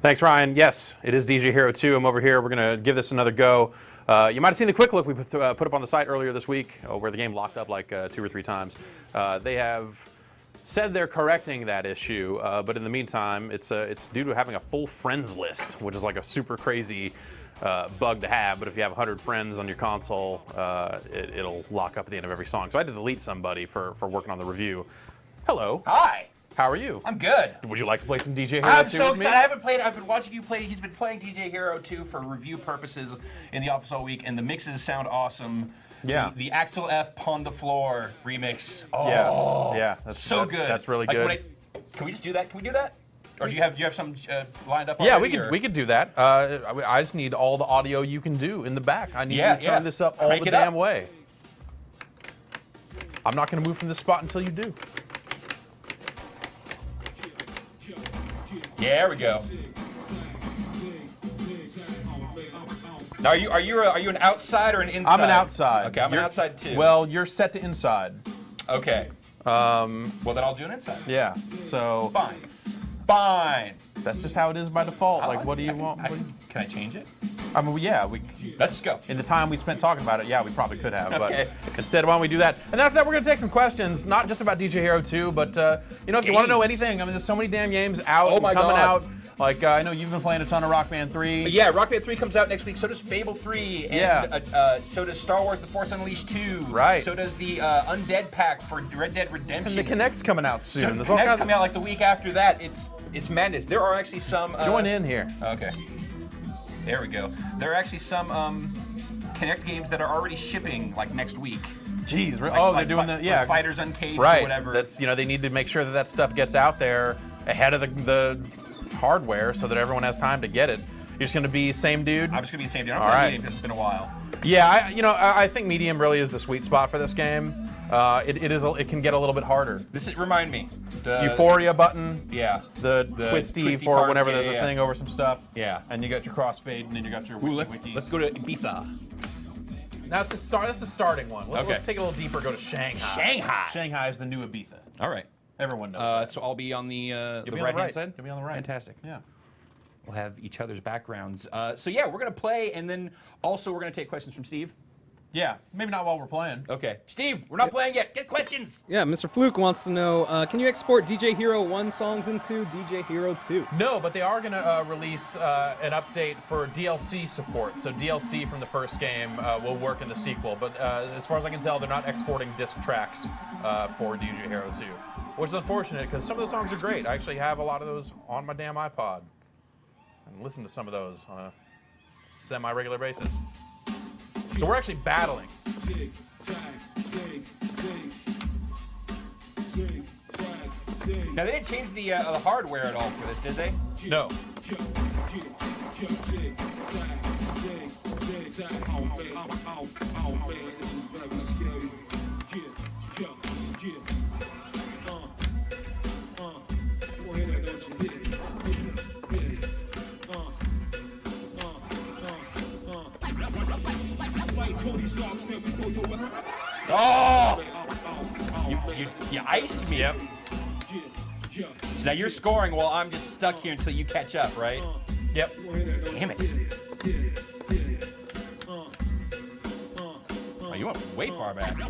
Thanks, Ryan. Yes, it is DJ Hero 2. I'm over here. We're going to give this another go. You might have seen the quick look we put up on the site earlier this week, where the game locked up like 2 or 3 times. They have said they're correcting that issue, but in the meantime, it's due to having a full friends list, which is like a super crazy bug to have. But if you have 100 friends on your console, it'll lock up at the end of every song. So I had to delete somebody for working on the review. Hello. Hi. How are you? I'm good. Would you like to play some DJ Hero 2 I'm so with excited. me? I haven't played. I've been watching you play. He's been playing DJ Hero 2 for review purposes in the office all week, and the mixes sound awesome. Yeah. The Axel F. Pon the Floor remix. Oh, yeah. That's good. That's really good. Can we just do that? Can we do that? Or do you have some lined up? Yeah, already, we could do that. I just need all the audio you can do in the back. I need you to turn this up all the damn way. I'm not going to move from this spot until you do. Yeah, there we go. Now, are you an outside or an inside? I'm an outside. Okay, I'm an outside too. Well, you're set to inside. Okay. Well, then I'll do an inside. Yeah. So. Fine. That's just how it is by default. Like, what do you want? Can I change it? I mean, yeah, let's go. In the time we spent talking about it, yeah, we probably could have. Okay. But instead, why don't we do that? And after that, we're going to take some questions, not just about DJ Hero 2, but, you know, if you want to know anything, I mean, there's so many damn games out coming out. Like, I know you've been playing a ton of Rock Band 3. Yeah, Rock Band 3 comes out next week. So does Fable 3. And, so does Star Wars The Force Unleashed 2. Right. So does the Undead pack for Red Dead Redemption. And the Kinect's coming out soon. So the Kinect's coming out like the week after that. It's madness. There are actually some... Join in here. Okay. There we go. There are actually some Kinect games that are already shipping like next week. Jeez, Like, they're like doing the Fighters Uncaged right. or whatever. That's they need to make sure that that stuff gets out there ahead of the hardware so that everyone has time to get it. You're just going to be same dude. I'm just going to be the same dude. I'm All playing right. Medium because it's been a while. Yeah, I think medium really is the sweet spot for this game. It can get a little bit harder. Remind me. Euphoria button. Yeah. The twisty for cards, whenever yeah, there's yeah, a yeah. thing over some stuff. Yeah. And you got your crossfade, and then you got your wiki. Let's go to Ibiza. That's the start. That's the starting one. Okay. Let's take it a little deeper. Go to Shanghai. Shanghai is the new Ibiza. All right. Everyone knows. So I'll be on the You'll be right on the hand side. You'll be on the right. Fantastic. Yeah. We'll have each other's backgrounds. So yeah, we're gonna play, and then also we're gonna take questions from Steve. Yeah, maybe not while we're playing. Okay, Steve, we're not playing yet. Get questions. Yeah, Mr. Fluke wants to know, can you export DJ Hero 1 songs into DJ Hero 2? No, but they are going to release an update for DLC support. So DLC from the first game will work in the sequel. But as far as I can tell, they're not exporting disc tracks for DJ Hero 2, which is unfortunate because some of the songs are great. I actually have a lot of those on my damn iPod and listen to some of those on a semi-regular basis. So we're actually battling. Now they didn't change the hardware at all for this, did they? No. Oh! You iced me. Yep. So now you're scoring while I'm just stuck here until you catch up, right? Yep. Damn it. Oh, you went way far back. So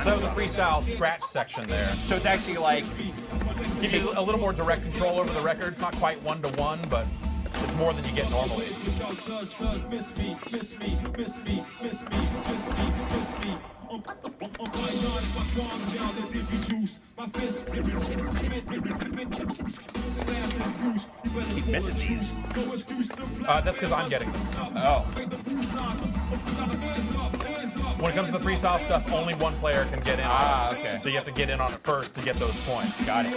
that was a freestyle scratch section there. So it's actually like give you a little more direct control over the records. Not quite 1-to-1, but it's more than you get normally. Keep missing these. That's because I'm getting them. Oh. When it comes to the freestyle stuff, only one player can get in. Ah, okay. So you have to get in on it first to get those points. Got it.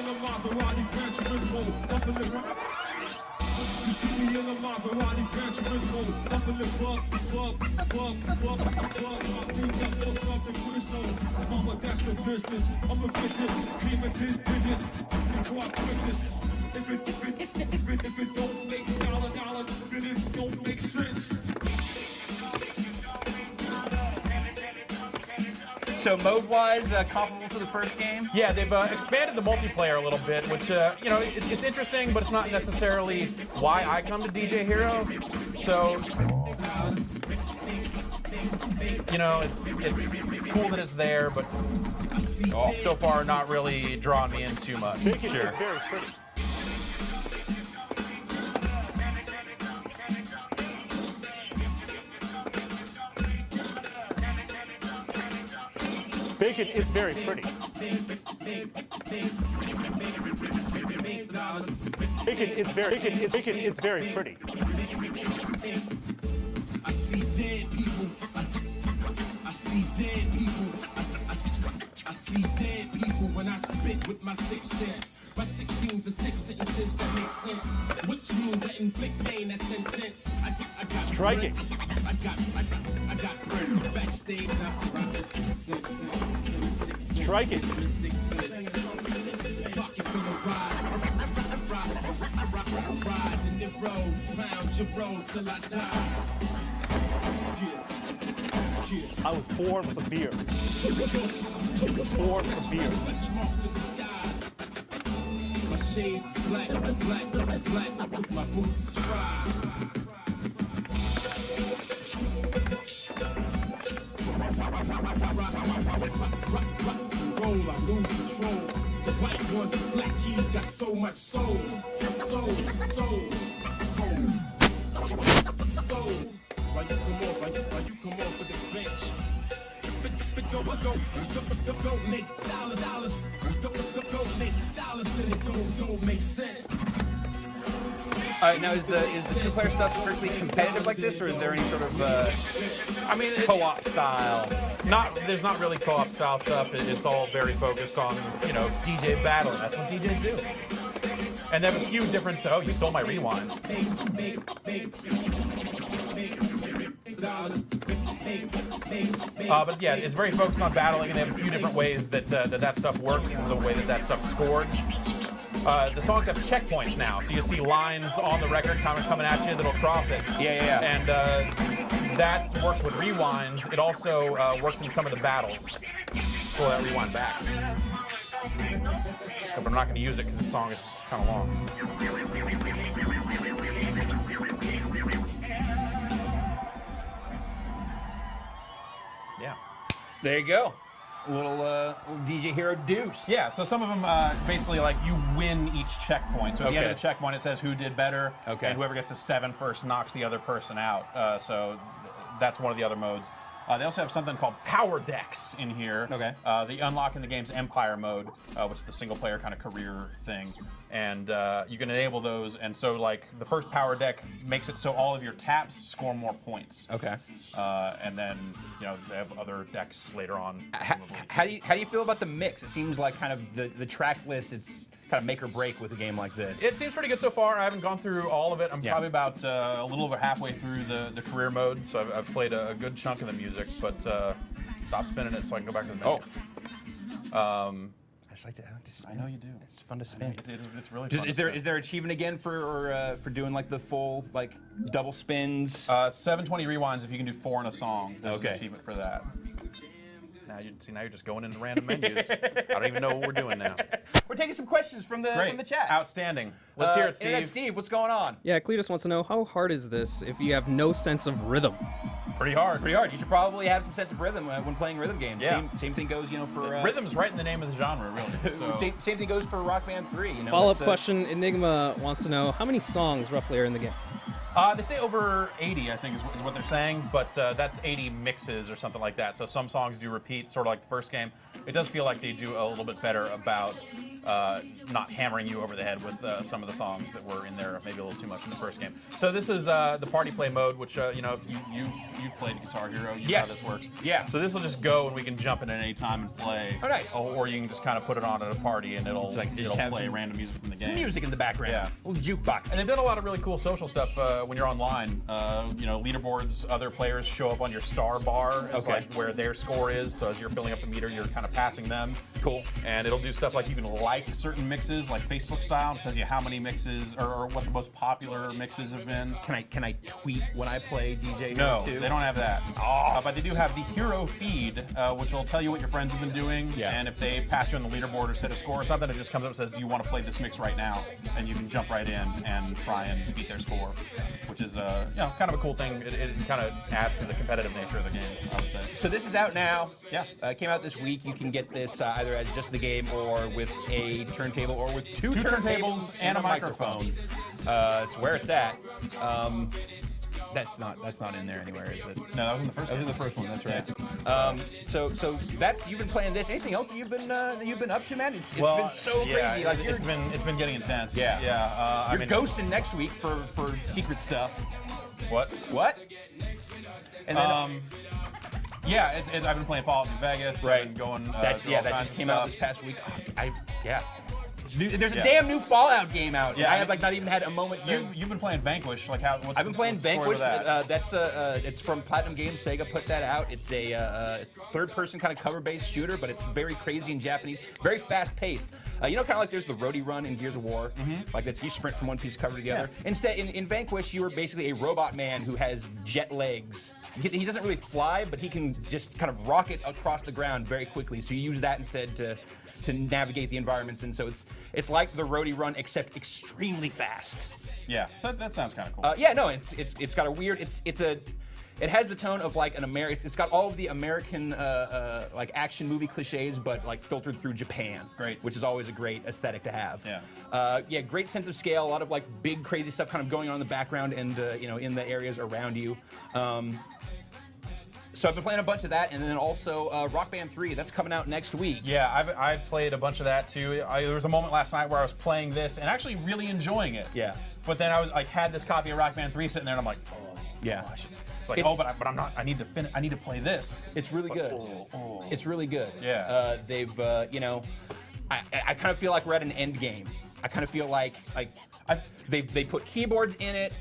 So mode-wise, comparable to the first game? Yeah, they've expanded the multiplayer a little bit, which it's interesting, but it's not necessarily why I come to DJ Hero. So, it's cool that it's there, but so far not really drawing me in too much. Sure. It's very pretty. Bacon is very pretty. Bacon is very pretty. I see dead people. I see dead people. I see dead people when I spit with my 6 cents. My 16's the 6 sentences that make sense. Which means that inflict pain that's intense. I got striking. I got bread backstage. Striking. Pocket for the ride, and it rolls, pound your rolls till I die. I was born with a beer. Born with a beer. My shades is black, my boots is fried. Roll, I lose control. The white ones, the black keys got so much soul. Soul. cold. Why you come off? Why you come off with the bench? Don't make dollars. Don't make dollars. Then it don't make sense. Now, is the two-player stuff strictly competitive like this, or is there any sort of I mean, co-op style? There's not really co-op style stuff. It's all very focused on, you know, DJ battle. That's what DJs do. And they have a few different. Oh, you stole my rewind. But yeah, it's very focused on battling, and they have a few different ways that that stuff works, and the way that stuff's scored. The songs have checkpoints now, so you see lines on the record coming at you that'll cross it. Yeah. And that works with rewinds. It also works in some of the battles. Scroll that rewind back. But I'm not going to use it because the song is kind of long. Yeah. There you go. A little DJ Hero Deuce. Yeah, so some of them basically like you win each checkpoint. So at the end of the checkpoint, it says who did better, and whoever gets to 7 first knocks the other person out. So that's one of the other modes. They also have something called Power Decks in here. Okay. They unlock in the game's Empire mode, which is the single-player kind of career thing. And you can enable those, and so like the first Power Deck makes it so all of your taps score more points. Okay. And then they have other decks later on. How do you feel about the mix? It seems like kind of the track list. It's kind of make or break with a game like this. It seems pretty good so far. I haven't gone through all of it. I'm probably about a little over halfway through the career mode, so I've played a good chunk of the music. But stop spinning it so I can go back to the menu. I just like to spin. I know you do. It's fun to spin. It's really fun. Is there achievement again for doing like the full like double spins? 720 rewinds if you can do 4 in a song. There's an achievement for that. Now you're just going into random menus. I don't even know what we're doing now. We're taking some questions from the chat. Outstanding. Let's hear it, Steve. Internet Steve, what's going on? Yeah, Cletus wants to know, how hard is this if you have no sense of rhythm? Pretty hard. Pretty hard. You should probably have some sense of rhythm when playing rhythm games. Yeah. Same thing goes, for rhythm's right in the name of the genre, really. So. same thing goes for Rock Band 3. Follow-up question: Enigma wants to know how many songs roughly are in the game. They say over 80, I think, is what they're saying, but that's 80 mixes or something like that. So some songs do repeat, sort of like the first game. It does feel like they do a little bit better about not hammering you over the head with some of the songs that were in there, maybe a little too much in the first game. So this is the party play mode, which if you've played Guitar Hero, you know how this works. Yeah. So this will just go and we can jump in at any time and play. Oh, nice. Or you can just kind of put it on at a party and it'll play random music from the game. Some music in the background. Yeah. A little jukebox. And they've done a lot of really cool social stuff when you're online. Leaderboards, other players show up on your star bar as like where their score is. So as you're filling up the meter, you're kind of passing them. Cool. And it'll do stuff like you can like certain mixes, like Facebook style. It tells you how many mixes or what the most popular mixes have been. Can I tweet when I play DJ Hero No, 2? they don't have that. Oh. But they do have the Hero feed, which will tell you what your friends have been doing. Yeah. And if they pass you on the leaderboard or set a score or something, it just comes up and says, do you want to play this mix right now? And you can jump right in and try and beat their score, which is kind of a cool thing. It kind of adds to the competitive nature of the game, I would say. So this is out now. Yeah. It came out this week. You can get this either as just the game or with a turntable or with two turntables and a microphone. It's where it's at. That's not in there anywhere, is it? No, that was in the first. That was in the first one. That's right. So that's you've been playing this. Anything else that you've been up to, man? It's been so crazy. Like it's been getting intense. Yeah. Yeah. You're ghosting next week for secret stuff. What? And then. I've been playing Fallout New Vegas. Right. And going. That just came out this past week. There's a damn new Fallout game out. Yeah, I have not even had a moment to. You've been playing Vanquish. Like how? I've been playing Vanquish. That? It's from Platinum Games. Sega put that out. It's a third-person kind of cover-based shooter, but it's very crazy in Japanese, very fast-paced. Kind of like there's the roadie run in Gears of War. Like that's you sprint from one piece of cover together. Yeah. Instead, in Vanquish, you are basically a robot man who has jet legs. He doesn't really fly, but he can just kind of rocket across the ground very quickly. So you use that instead to navigate the environments, and so it's like the roadie run except extremely fast. Yeah, so that sounds kind of cool. It's got a weird. It has the tone of like an American. It's got all of the American like action movie cliches, but like filtered through Japan. Great. Which is always a great aesthetic to have. Yeah. Yeah, great sense of scale. A lot of like big crazy stuff kind of going on in the background and you know, in the areas around you. So I've been playing a bunch of that, and then also Rock Band 3. That's coming out next week. Yeah, I've played a bunch of that too. There was a moment last night where I was playing this and actually really enjoying it. Yeah. But then I was like, had this copy of Rock Band 3 sitting there, and I'm like, oh, yeah. Gosh. It's like, oh, but I'm not. I need to finish. I need to play this. It's really good. It's really good. Yeah. They've, you know, I kind of feel like we're at an end game. I kind of feel like they put keyboards in it.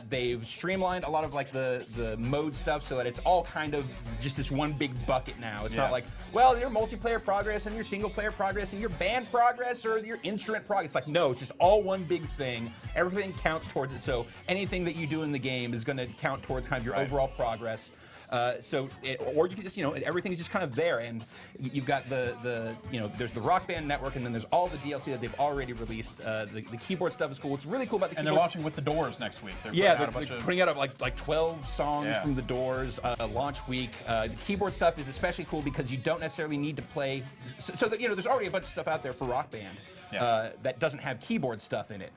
They've streamlined a lot of like the mode stuff so that it's all kind of just this one big bucket now. It's not like, well, your multiplayer progress and your single player progress and your band progress or your instrument progress. It's like, no, it's just all one big thing. Everything counts towards it. So anything that you do in the game is going to count towards kind of your overall progress. Or you can just, you know, everything's just kind of there, and you've got the you know, there's the Rock Band network, and then there's all the DLC that they've already released. The keyboard stuff is cool. What's really cool about the and they're launching with the Doors next week. They're putting out like 12 songs from the Doors launch week. The keyboard stuff is especially cool because you don't necessarily need to play. So that, you know, there's already a bunch of stuff out there for Rock Band that doesn't have keyboard stuff in it,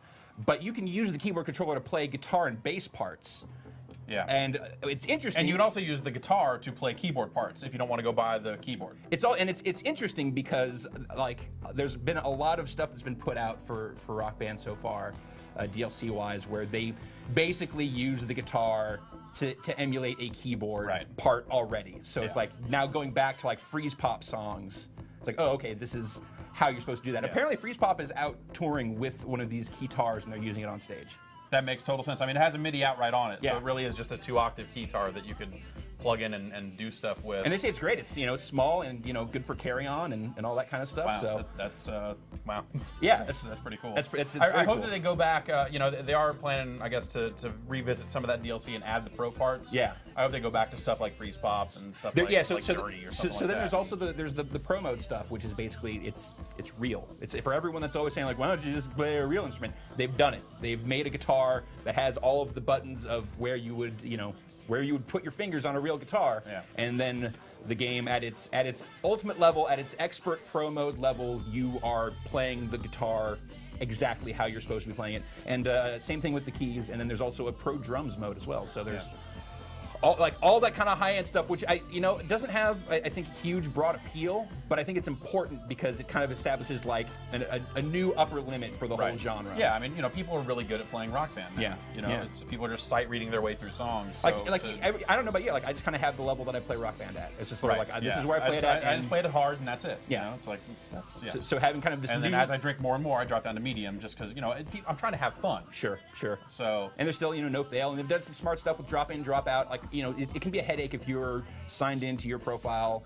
but you can use the keyboard controller to play guitar and bass parts. Yeah. And it's interesting. And you can also use the guitar to play keyboard parts if you don't want to go buy the keyboard. It's interesting because like there's been a lot of stuff that's been put out for Rock Band so far, DLC wise, where they basically use the guitar to emulate a keyboard part already. So it's like now going back to like Freeze Pop songs. It's like, oh, okay, this is how you're supposed to do that. Apparently Freeze Pop is out touring with one of these guitars and they're using it on stage. That makes total sense. I mean, it has a MIDI out right on it, so it really is just a 2-octave guitar that you can plug in and do stuff with. And they say it's great. It's, you know, small and, you know, good for carry on and all that kind of stuff. Wow, so that's wow. Yeah, that's pretty cool. It's I hope cool. that they go back. You know, they are planning, I guess, to revisit some of that DLC and add the pro parts. Yeah. I hope they go back to stuff like Freeze Pop and stuff like Journey or something like then that. there's also the pro mode stuff, which is basically it's real. It's for everyone that's always saying like, why don't you just play a real instrument? They've done it. They've made a guitar that has all of the buttons of where you would, you know, where you would put your fingers on a real guitar. Yeah. And then the game at its ultimate level, at its expert pro mode level, you are playing the guitar exactly how you're supposed to be playing it. And same thing with the keys. And then there's also a pro drums mode as well. So there's all that kind of high-end stuff, which it doesn't have, I think, huge broad appeal, but I think it's important because it kind of establishes like a new upper limit for the whole genre. Yeah, I mean, you know, people are really good at playing Rock Band now. Yeah, you know, yeah. People are just sight reading their way through songs. So I don't know about you, like I just kind of have the level that I play Rock Band at. It's just sort of like this is where I play it at. I just played it hard, and that's it. Yeah, you know, it's like that's So having kind of this. And then as I drink more and more, I drop down to medium, just because I'm trying to have fun. Sure. So and there's still no fail, and they've done some smart stuff with drop in, drop out. Like it can be a headache if you're signed into your profile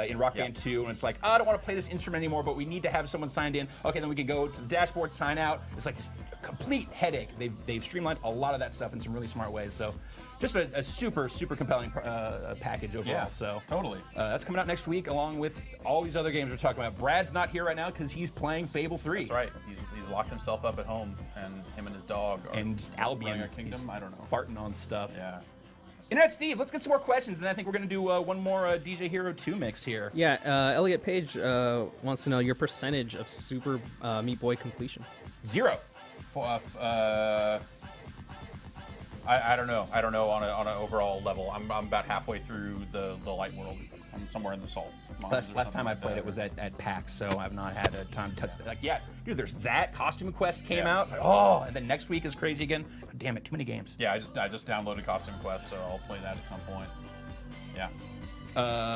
in Rock Band 2, and it's like, oh, I don't want to play this instrument anymore, but we need to have someone signed in. Okay, then we can go to the dashboard, sign out. It's like this complete headache. They've streamlined a lot of that stuff in some really smart ways. So just a super compelling package overall. Yeah, so totally. That's coming out next week, along with all these other games we're talking about. Brad's not here right now because he's playing Fable 3. That's right. He's locked himself up at home, and him and his dog are and Albion running a kingdom. I don't know. Farting on stuff. Yeah. Internet Steve, let's get some more questions, and I think we're going to do one more DJ Hero 2 mix here. Yeah, Elliot Page wants to know your percentage of Super Meat Boy completion. 0. I don't know. I don't know on an overall level. I'm about halfway through the light world. I'm somewhere in the salt. Last time I played it was at PAX, so I've not had a time to touch it. Like, yeah, dude, there's that. Costume Quest came out. Oh, and then next week is crazy again. God damn it, too many games. Yeah, I just downloaded Costume Quest, so I'll play that at some point. Yeah.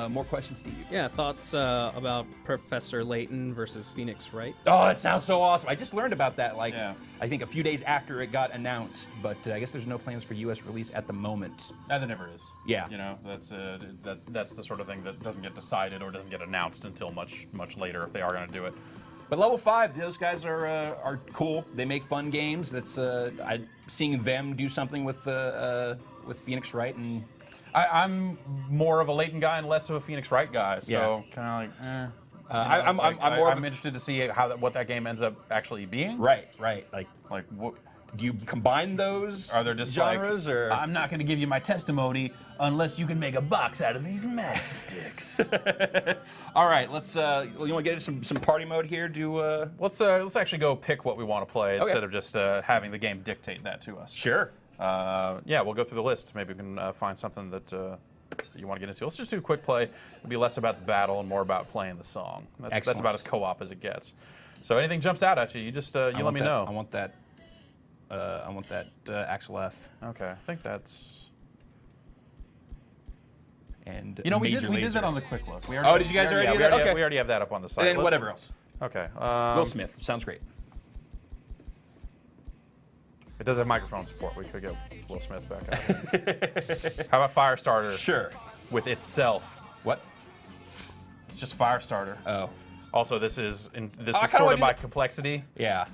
More questions, Steve. Yeah, thoughts about Professor Layton versus Phoenix Wright? Oh, it sounds so awesome. I just learned about that, I think a few days after it got announced, but I guess there's no plans for U.S. release at the moment. There never is. Yeah. You know, that's the sort of thing that doesn't get decided or doesn't get announced until much later if they are going to do it. But Level 5, those guys are cool. They make fun games. That's seeing them do something with Phoenix Wright and. I'm more of a Layton guy and less of a Phoenix Wright guy, so kind of like, I'm interested to see what that game ends up actually being. Right. Like, what Do you combine those? Are there just genres, like, or I'm not going to give you my testimony unless you can make a box out of these matchsticks. All right, let's. You want to get into some party mode here? Let's actually go pick what we want to play instead of just having the game dictate that to us. Sure. Yeah, we'll go through the list. Maybe we can find something that you want to get into. Let's just do a quick play. It'll be less about the battle and more about playing the song. That's about as co-op as it gets. So anything jumps out at you, you just you let me know. I want that. Axel F. Okay, I think that's. And you know, we did that on the quick look. Did you guys already do that? Okay. We already have that up on the site. And then whatever else. Okay. Will Smith sounds great. It does have microphone support. We could get Will Smith back out. How about Firestarter? Sure. With itself. What? It's just Firestarter. Oh. Also, this is sorted by complexity. Yeah.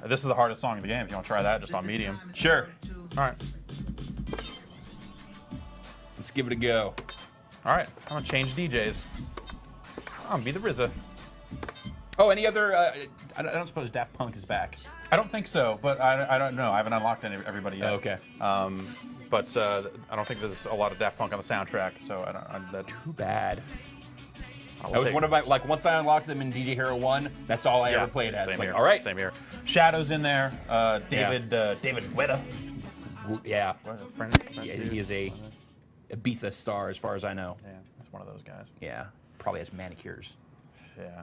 This is the hardest song in the game. If you want to try that, just on medium. Sure. All right. Let's give it a go. All right. I'm gonna change DJs. I'm gonna be the RZA. Oh, any other? I don't suppose Daft Punk is back. I don't think so, but I don't know. I haven't unlocked everybody yet. Oh, okay. But I don't think there's a lot of Daft Punk on the soundtrack, so that's too bad. That was one of my, like, once I unlocked them in DJ Hero 1, that's all I ever played as. Same Like, here. all right. Same here. Shadow's in there. David Guetta. Yeah. French He is a Ibiza star, as far as I know. Yeah, that's one of those guys. Yeah. Probably has manicures. Yeah.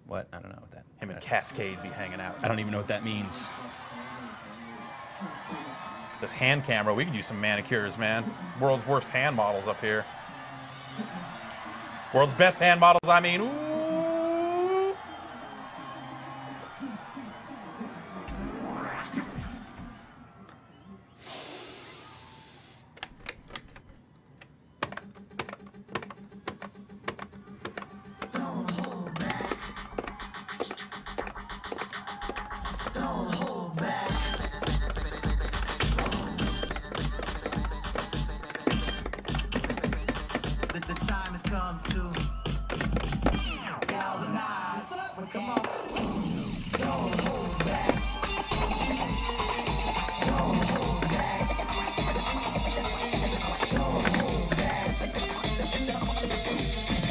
What? I don't know what that. Him and Cascade be hanging out. I don't even know what that means. This hand camera, we could use some manicures, man. World's worst hand models up here. World's best hand models, I mean. Ooh. The time has come to galvanize. Well, come on. Don't hold back. Don't hold back. Don't hold back.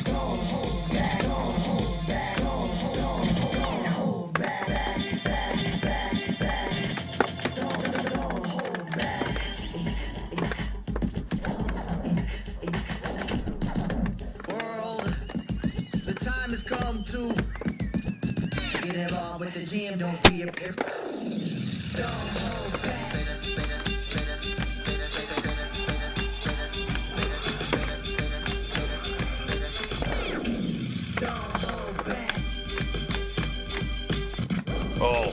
Don't hold back. Don't hold back. Don't hold back. Don't hold back. The time has come to get involved with the jam. Don't be a don't hold back. Don't hold back. Oh.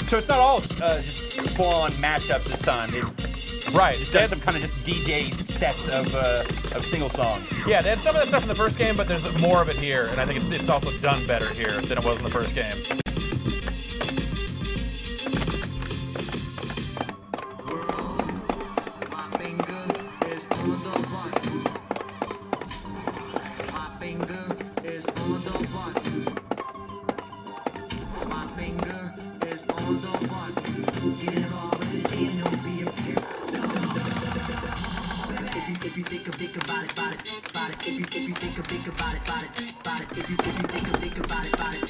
So it's not all just full-on mashups this time. They've just done some kind of just DJ sets of single songs. Yeah, they had some of that stuff in the first game, but there's more of it here, and I think it's also done better here than it was in the first game. My finger is on the button. My finger is on the button. My finger is on the button. Get involved with the jam, don't be a peer. If you think about it, If you think about it, If you think about it,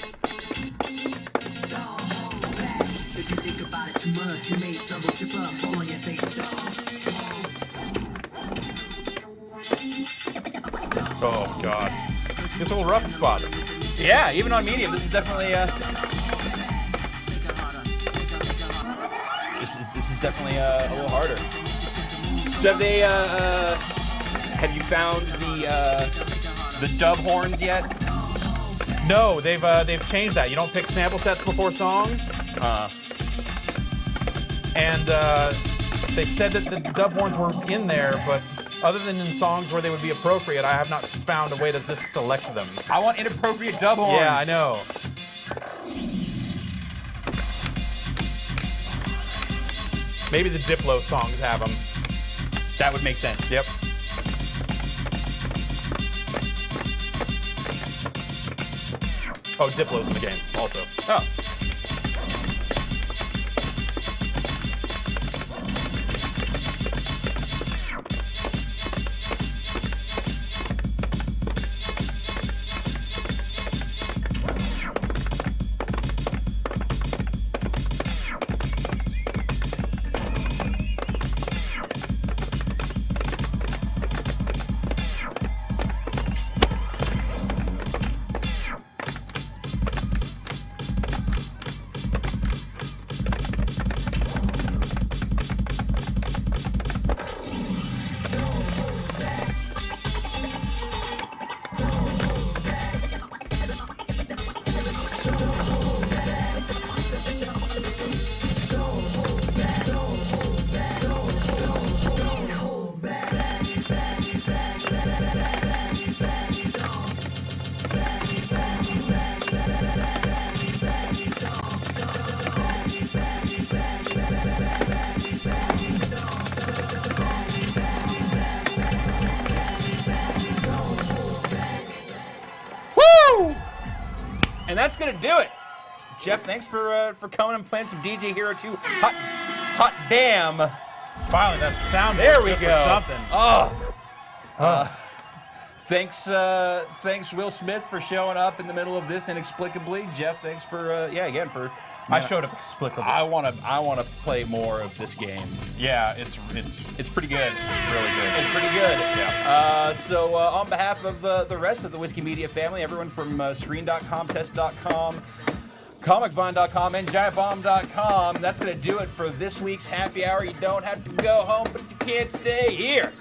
don't hold back. If you think about it too much, you may stumble, trip up, fall on your face. Oh, God. It's a little rough in spots. Yeah, even on medium, this is definitely this is definitely a little harder. So have they have you found the dub horns yet? No, they've changed that. You don't pick sample sets before songs. And they said that the dub horns were in there, but other than in songs where they would be appropriate, I have not found a way to just select them. I want inappropriate dub horns. Yeah, I know. Maybe the Diplo songs have them. That would make sense. Yep. Oh, Diplo's in the game also. Oh. And that's gonna do it. Jeff, thanks for coming and playing some DJ Hero 2 Hot Damn. Finally, that sound. There we good go. For something. Oh. Thanks Will Smith for showing up in the middle of this inexplicably. Jeff, thanks for again for. I showed up explicably. I wanna play more of this game. Yeah, it's pretty good. It's really good. It's pretty good. Yeah. So on behalf of the rest of the Whiskey Media family, everyone from Screen.com, Test.com, ComicVine.com, and GiantBomb.com, that's going to do it for this week's Happy Hour. You don't have to go home, but you can't stay here.